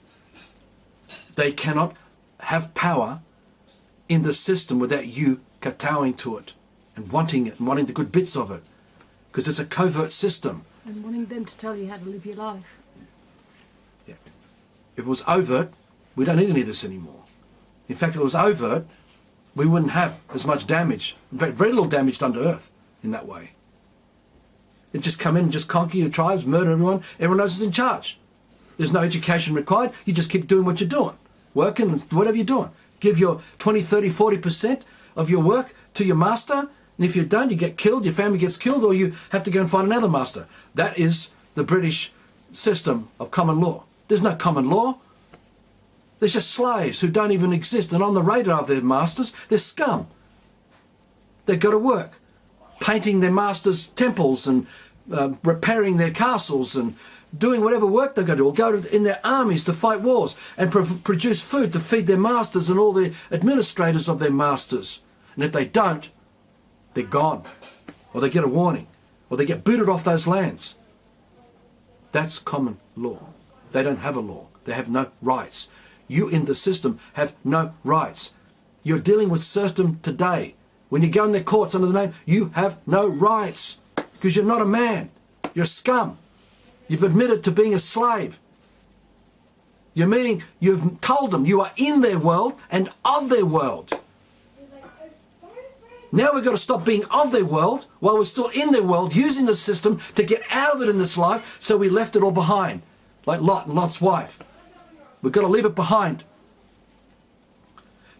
They cannot have power in the system without you kowtowing to it and wanting it and wanting the good bits of it, because it's a covert system. And wanting them to tell you how to live your life. Yeah. If it was overt, we don't need any of this anymore. In fact, if it was overt, we wouldn't have as much damage. In fact, very little damage done to Earth in that way. It'd just come in and just conquer your tribes, murder everyone. Everyone else is in charge. There's no education required. You just keep doing what you're doing. Working and whatever you're doing. Give your 20, 30, 40% of your work to your master. And if you don't, you get killed, your family gets killed, or you have to go and find another master. That is the British system of common law. There's no common law. They're just slaves who don't even exist, and on the radar of their masters, they're scum. They go to work, painting their masters' temples and repairing their castles and doing whatever work they're going to do, or go in their armies to fight wars and produce food to feed their masters and all the administrators of their masters. And if they don't, they're gone, or they get a warning, or they get booted off those lands. That's common law. They don't have a law. They have no rights. You in the system have no rights. You're dealing with serfdom today. When you go in their courts under the name, you have no rights, because you're not a man. You're scum. You've admitted to being a slave. You've told them you are in their world and of their world. Now we've got to stop being of their world while we're still in their world, using the system to get out of it in this life, so we left it all behind, like Lot and Lot's wife. We've got to leave it behind.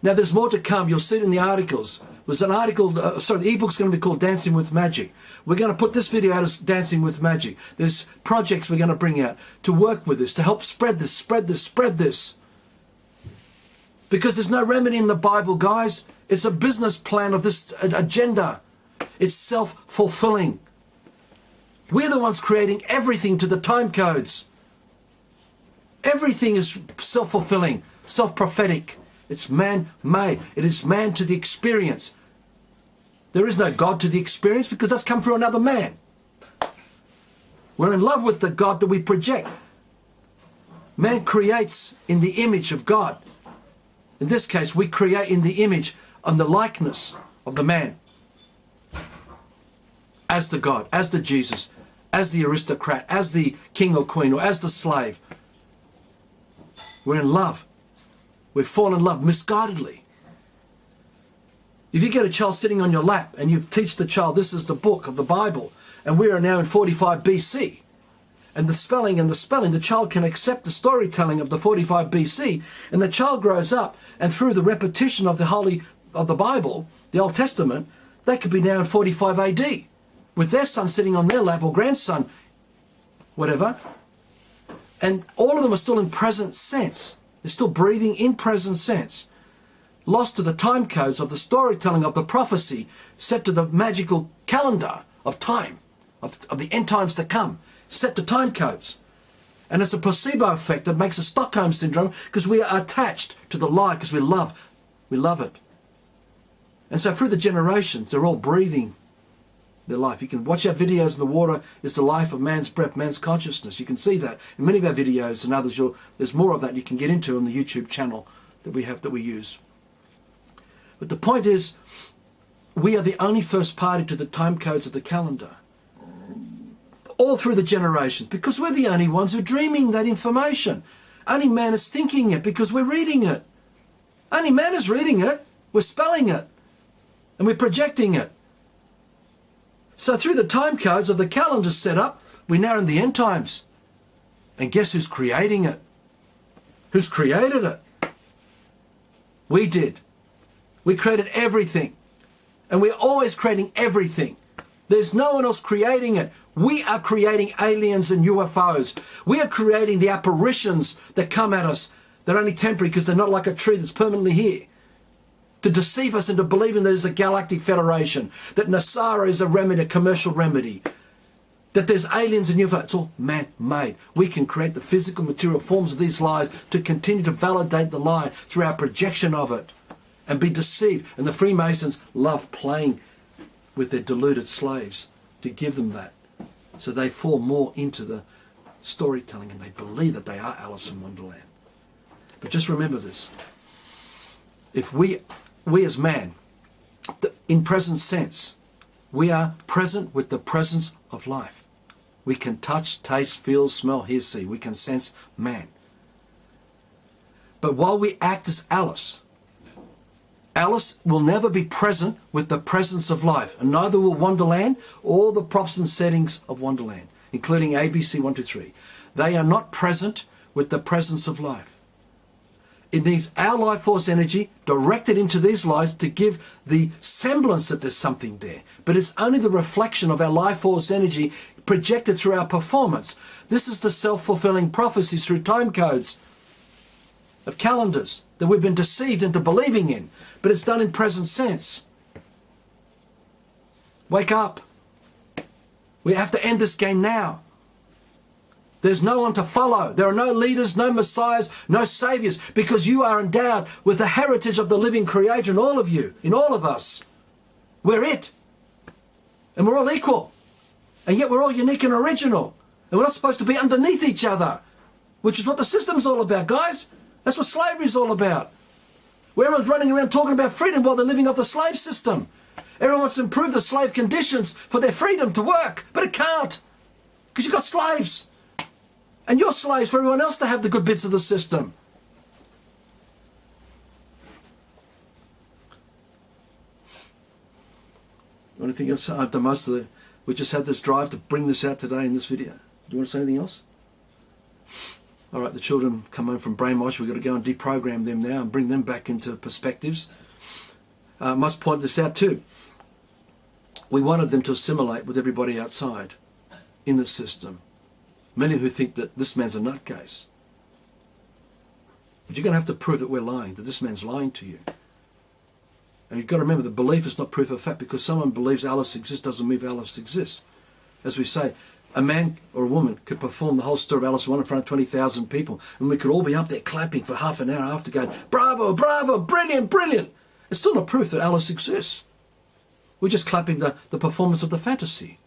Now there's more to come. You'll see it in the articles. There's an article, the ebook's going to be called Dancing with Magic. We're going to put this video out as Dancing with Magic. There's projects we're going to bring out to work with this, to help spread this. Because there's no remedy in the Bible, guys. It's a business plan of this agenda. It's self-fulfilling. We're the ones creating everything to the time codes. Everything is self-fulfilling, self-prophetic. It's man-made. It is man to the experience. There is no God to the experience, because that's come through another man. We're in love with the God that we project. Man creates in the image of God. In this case, we create in the image and the likeness of the man. As the God, as the Jesus, as the aristocrat, as the king or queen, or as the slave. We're in love. We've fallen in love misguidedly. If you get a child sitting on your lap and you teach the child this is the book of the Bible, and we are now in 45 BC, and the child can accept the storytelling of the 45 BC, and the child grows up, and through the repetition of the Bible, the Old Testament, they could be now in 45 AD, with their son sitting on their lap, or grandson, whatever, and all of them are still in present sense. They're still breathing in present sense, lost to the time codes of the storytelling of the prophecy, set to the magical calendar of time, of the end times to come, set to time codes. And it's a placebo effect that makes a Stockholm syndrome, because we are attached to the lie, because we love it. And so through the generations, they're all breathing their life. You can watch our videos in the water is the life of man's breath, man's consciousness. You can see that in many of our videos, and others. There's more of that you can get into on the YouTube channel that we use. But the point is, we are the only first party to the time codes of the calendar. All through the generations, because we're the only ones who are dreaming that information. Only man is thinking it, because we're reading it. Only man is reading it. We're spelling it. And we're projecting it. So through the time codes of the calendar set up, we're now in the end times. And guess who's creating it? Who's created it? We did. We created everything. And we're always creating everything. There's no one else creating it. We are creating aliens and UFOs. We are creating the apparitions that come at us. They're only temporary, because they're not like a tree that's permanently here. To deceive us into believing there's a galactic federation, that Nasara is a remedy, a commercial remedy, that there's aliens and UFOs. It's all man-made. We can create the physical material forms of these lies to continue to validate the lie through our projection of it and be deceived. And the Freemasons love playing with their deluded slaves to give them that. So they fall more into the storytelling, and they believe that they are Alice in Wonderland. But just remember this. If we as man, in present sense, we are present with the presence of life. We can touch, taste, feel, smell, hear, see. We can sense man. But while we act as Alice will never be present with the presence of life, and neither will Wonderland or the props and settings of Wonderland, including ABC 1, 2, 3. They are not present with the presence of life. It needs our life force energy directed into these lies to give the semblance that there's something there. But it's only the reflection of our life force energy projected through our performance. This is the self-fulfilling prophecies through time codes. of calendars that we've been deceived into believing in, but it's done in present sense. Wake up. We have to end this game now. There's no one to follow. There are no leaders, no messiahs, no saviors, because you are endowed with the heritage of the living Creator in all of you, in all of us. We're it. And we're all equal. And yet we're all unique and original. And we're not supposed to be underneath each other, which is what the system's all about, guys. That's what slavery's all about. Where everyone's running around talking about freedom while they're living off the slave system. Everyone wants to improve the slave conditions for their freedom to work, but it can't. Because you've got slaves. And you're slaves for everyone else to have the good bits of the system. Anything else? I've done most of the... We just had this drive to bring this out today in this video. Do you want to say anything else? All right, the children come home from brainwash. We've got to go and deprogram them now and bring them back into perspectives. I must point this out too. We wanted them to assimilate with everybody outside in the system. Many who think that this man's a nutcase. But you're going to have to prove that we're lying, that this man's lying to you. And you've got to remember that belief is not proof of fact. Because someone believes Alice exists doesn't mean Alice exists. As we say, a man or a woman could perform the whole story of Alice in Wonderland in front of 20,000 people, and we could all be up there clapping for half an hour after going, bravo, bravo, brilliant, brilliant. It's still not proof that Alice exists. We're just clapping the performance of the fantasy.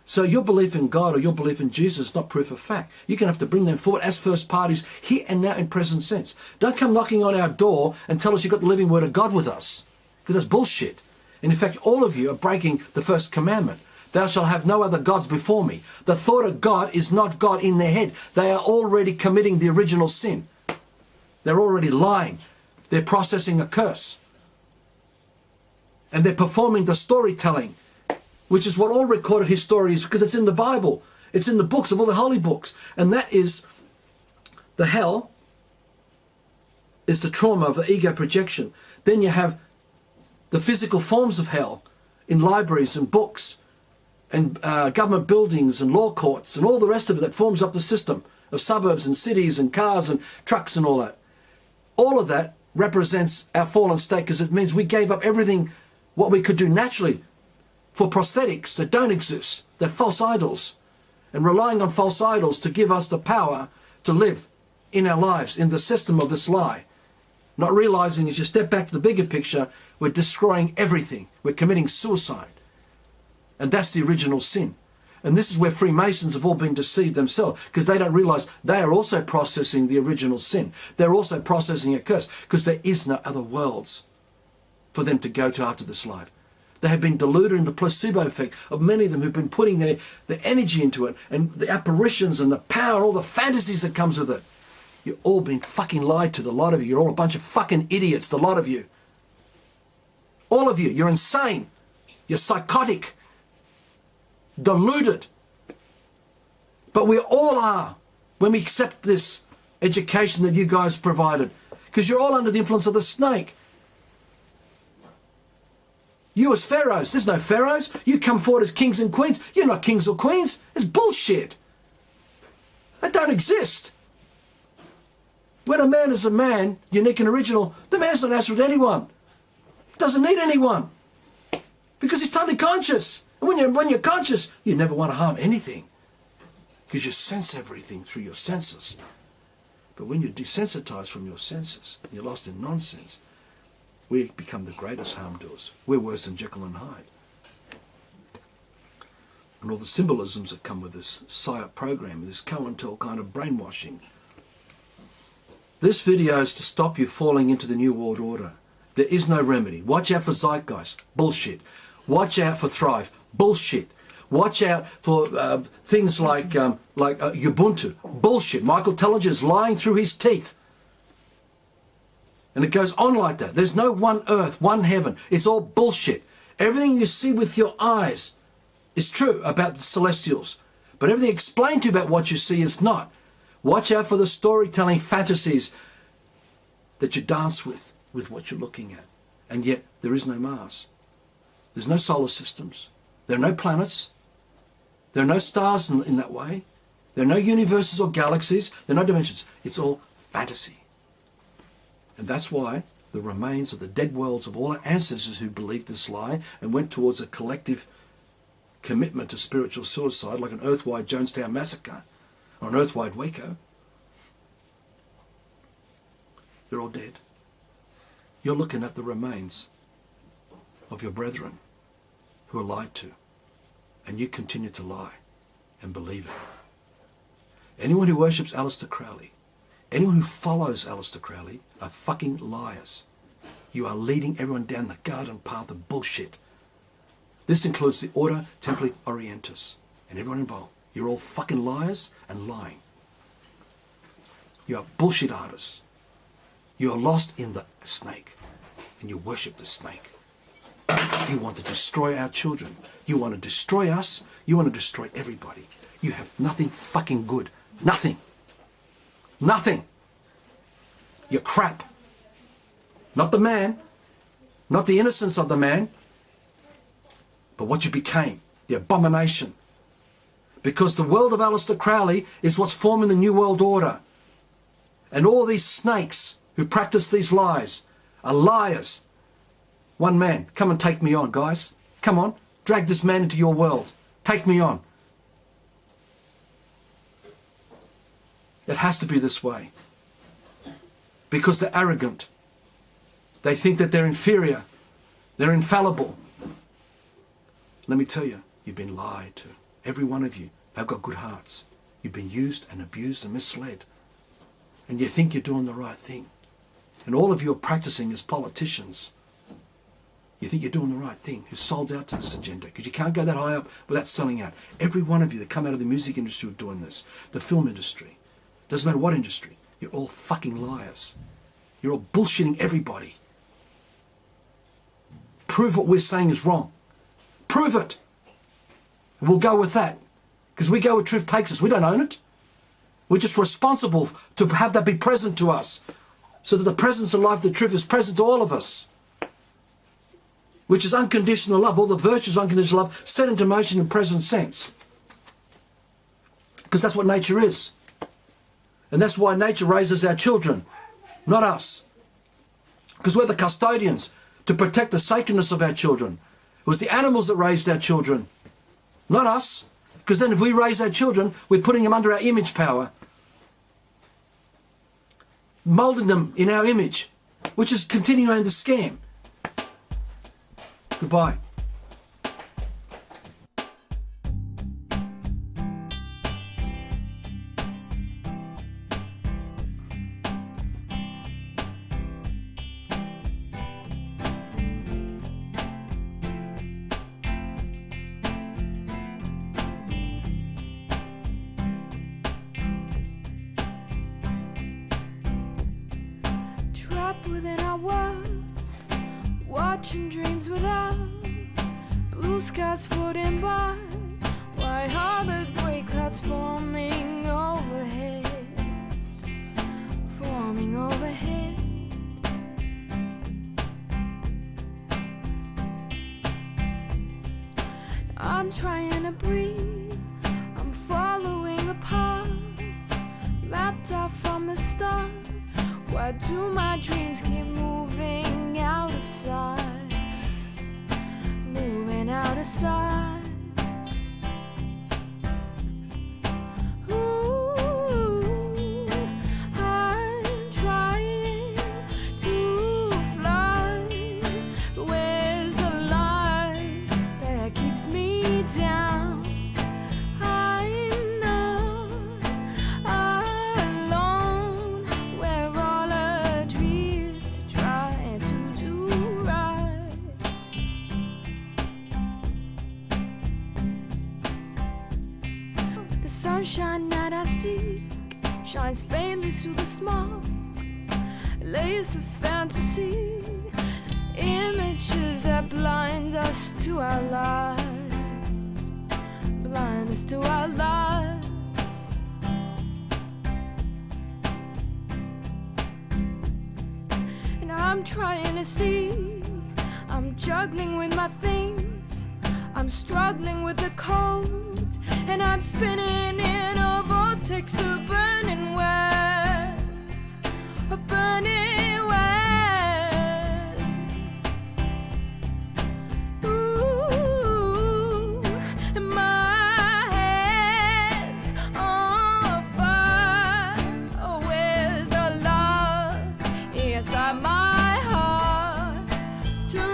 So your belief in God or your belief in Jesus is not proof of fact. You're going to have to bring them forward as first parties here and now in present sense. Don't come knocking on our door and tell us you've got the living word of God with us. Because that's bullshit. And in fact, all of you are breaking the first commandment. Thou shalt have no other gods before me. The thought of God is not God in their head. They are already committing the original sin. They're already lying. They're processing a curse. And they're performing the storytelling, which is what all recorded history is, because it's in the Bible. It's in the books of all the holy books. And that is the hell, is the trauma of the ego projection. Then you have the physical forms of hell in libraries and books and government buildings and law courts and all the rest of it that forms up the system of suburbs and cities and cars and trucks and all that. All of that represents our fallen state, because it means we gave up everything what we could do naturally for prosthetics that don't exist. They're false idols. And relying on false idols to give us the power to live in our lives in the system of this lie. Not realizing as you step back to the bigger picture, we're destroying everything. We're committing suicide. And that's the original sin. And this is where Freemasons have all been deceived themselves, because they don't realize they are also processing the original sin. They're also processing a curse, because there is no other worlds for them to go to after this life. They have been deluded in the placebo effect of many of them who've been putting their energy into it, and the apparitions and the power, all the fantasies that comes with it. You've all been fucking lied to, the lot of you. You're all a bunch of fucking idiots, the lot of you. All of you, you're insane. You're psychotic. Deluded. But we all are when we accept this education that you guys provided. Because you're all under the influence of the snake. You as pharaohs, there's no pharaohs. You come forward as kings and queens. You're not kings or queens. It's bullshit. They don't exist. When a man is a man, unique and original, the man's not answering to anyone. Doesn't need anyone. Because he's totally conscious. And when you're conscious, you never want to harm anything. Because you sense everything through your senses. But when you're desensitized from your senses, you're lost in nonsense, we become the greatest harm doers. We're worse than Jekyll and Hyde. And all the symbolisms that come with this PSYOP program, this COINTEL kind of brainwashing. This video is to stop you falling into the New World Order. There is no remedy. Watch out for zeitgeist. Bullshit. Watch out for Thrive. Bullshit. Watch out for things like Ubuntu. Bullshit. Michael Tellinger is lying through his teeth. And it goes on like that. There's no one earth, one heaven. It's all bullshit. Everything you see with your eyes is true about the celestials. But everything explained to you about what you see is not. Watch out for the storytelling fantasies that you dance with what you're looking at. And yet, there is no Mars. There's no solar systems. There are no planets. There are no stars in that way. There are no universes or galaxies. There are no dimensions. It's all fantasy. And that's why the remains of the dead worlds of all our ancestors who believed this lie and went towards a collective commitment to spiritual suicide, like an earthwide Jonestown massacre or an earthwide Waco, they're all dead. You're looking at the remains of your brethren who are lied to, and you continue to lie and believe it. Anyone who worships Aleister Crowley, anyone who follows Aleister Crowley are fucking liars. You are leading everyone down the garden path of bullshit. This includes the Order Templi Orientis and everyone involved. You're all fucking liars and lying. You are bullshit artists. You are lost in the snake and you worship the snake. You want to destroy our children. You want to destroy us. You want to destroy everybody. You have nothing fucking good. Nothing. Nothing. You're crap. Not the man. Not the innocence of the man. But what you became. The abomination. Because the world of Aleister Crowley is what's forming the New World Order. And all these snakes who practice these lies are liars. One man, come and take me on, guys. Come on, drag this man into your world. Take me on. It has to be this way. Because they're arrogant. They think that they're inferior. They're infallible. Let me tell you, you've been lied to. Every one of you have got good hearts. You've been used and abused and misled. And you think you're doing the right thing. And all of you are practicing as politicians. You think you're doing the right thing, who's sold out to this agenda. Because you can't go that high up without selling out. Every one of you that come out of the music industry of doing this, the film industry, doesn't matter what industry, you're all fucking liars. You're all bullshitting everybody. Prove what we're saying is wrong. Prove it. And we'll go with that. Because we go where truth takes us. We don't own it. We're just responsible to have that be present to us. So that the presence of life, the truth is present to all of us. Which is unconditional love. All the virtues of unconditional love set into motion in present sense. Because that's what nature is. And that's why nature raises our children. Not us. Because we're the custodians to protect the sacredness of our children. It was the animals that raised our children. Not us. Because then if we raise our children, we're putting them under our image power. Moulding them in our image. Which is continuing the scam. Goodbye. Trapped within our world, watching dreams without blue skies floating by. Why are the grey clouds forming overhead? Forming overhead. I'm trying to breathe. I'm following the path mapped out from the start. Why do my dreams keep moving out of sight? Moving out of sight. Ooh, I'm trying to fly, but where's the light that keeps me down? I'm not alone. We're all adrift, trying to do right. The sunshine that I seek shines faintly through the smoke. Layers of fantasy, images that blind us to our lives. Blind us to our lives. And I'm trying to see. I'm juggling with my things. I'm struggling with the cold. And I'm spinning in a vortex of burning words. of burning west. Ooh, and my head's on fire. Oh, where's the love inside my heart to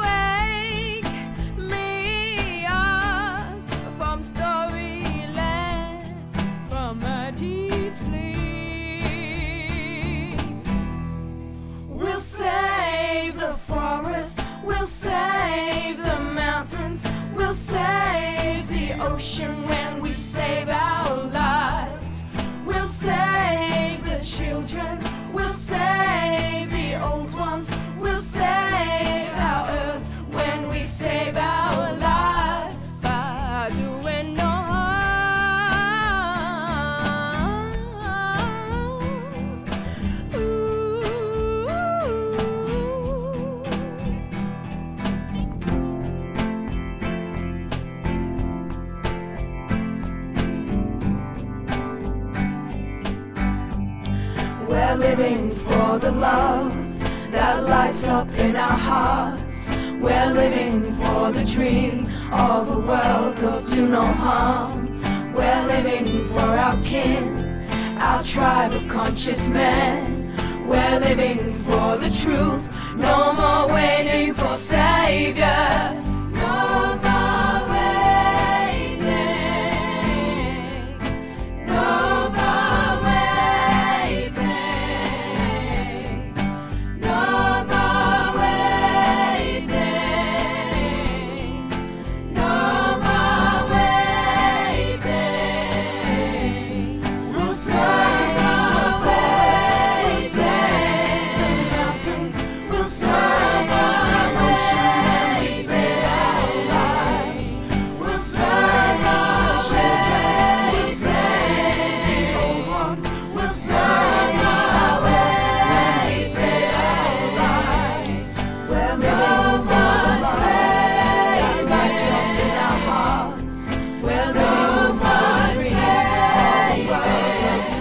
wake me up from storyland, from a deep sleep? We'll save the forest, we'll save the mountains, we'll save the ocean when we save our lives. We'll save the children, we'll save the old ones, we'll save our earth when we save our lives by doing no harm. Ooh. We're living for the love that lights up in our hearts. We're living for the dream of a world of do no harm. We're living for our kin, our tribe of conscious men. We're living for the truth, no more waiting for saviors. No more waiting, no more waiting, no more waiting, no more waiting. We'll save the forest, we'll save the mountains, we'll save the ocean when we save our lives. We'll save the children, we'll save the old ones, we'll save the when we save our lives. We're living for the love that lights up in our hearts. We're living for the dream of a world of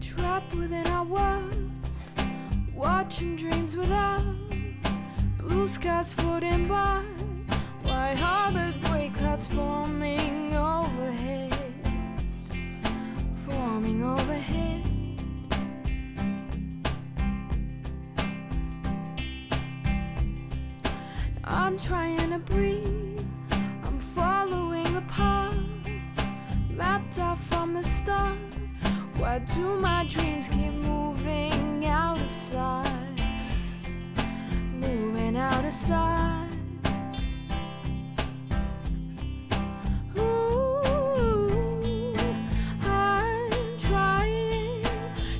trapped within our world, watching dreams without blue skies floating by. Why are the gray clouds forming overhead, forming overhead? I'm trying to breathe, I'm following the path mapped out from the start. Why do my dreams keep moving out of sight, moving out of sight? Ooh, I'm trying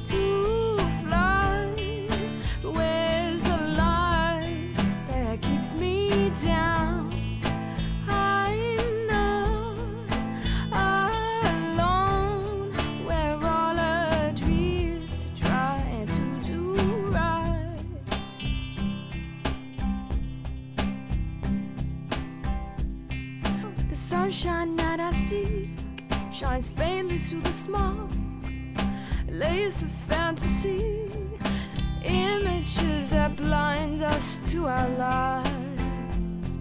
to fly, but where's the light that keeps me down? I'm not alone, we're all adrift, trying to do right. The sunshine that I seek shines faintly through the smoke, layers of fantasy, images that blind us to our lives,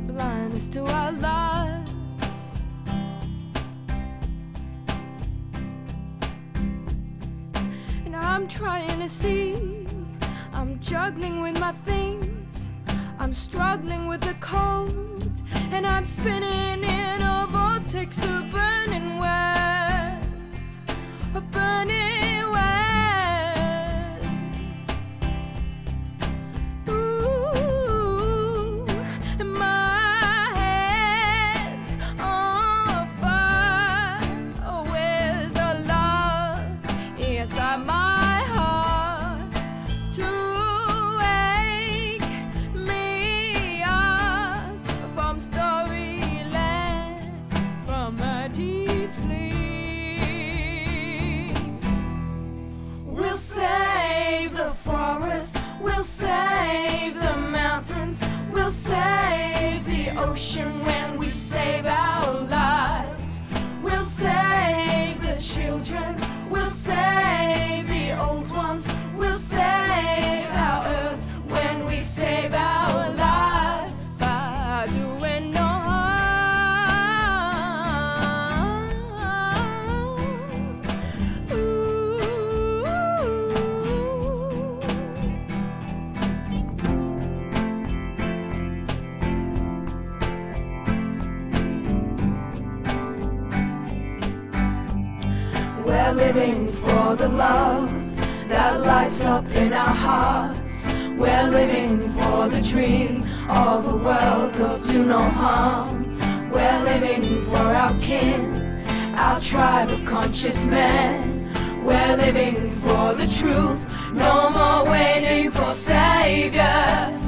blind us to our lives. And I'm trying to see, I'm juggling with my things, I'm struggling with the cold, and I'm spinning in a vortex of burning webs, of burning webs. Ooh, and my head's on fire. Oh, where's the love inside my heart to wake ocean when we save our lives. We'll save the children, we'll save the old ones, we'll save our earth when we save our lives by doing no harm. We're living for the love that lights up in our hearts. We're living for the dream of a world of do no harm. We're living for our kin, our tribe of conscious men. We're living for the truth, no more waiting for saviors.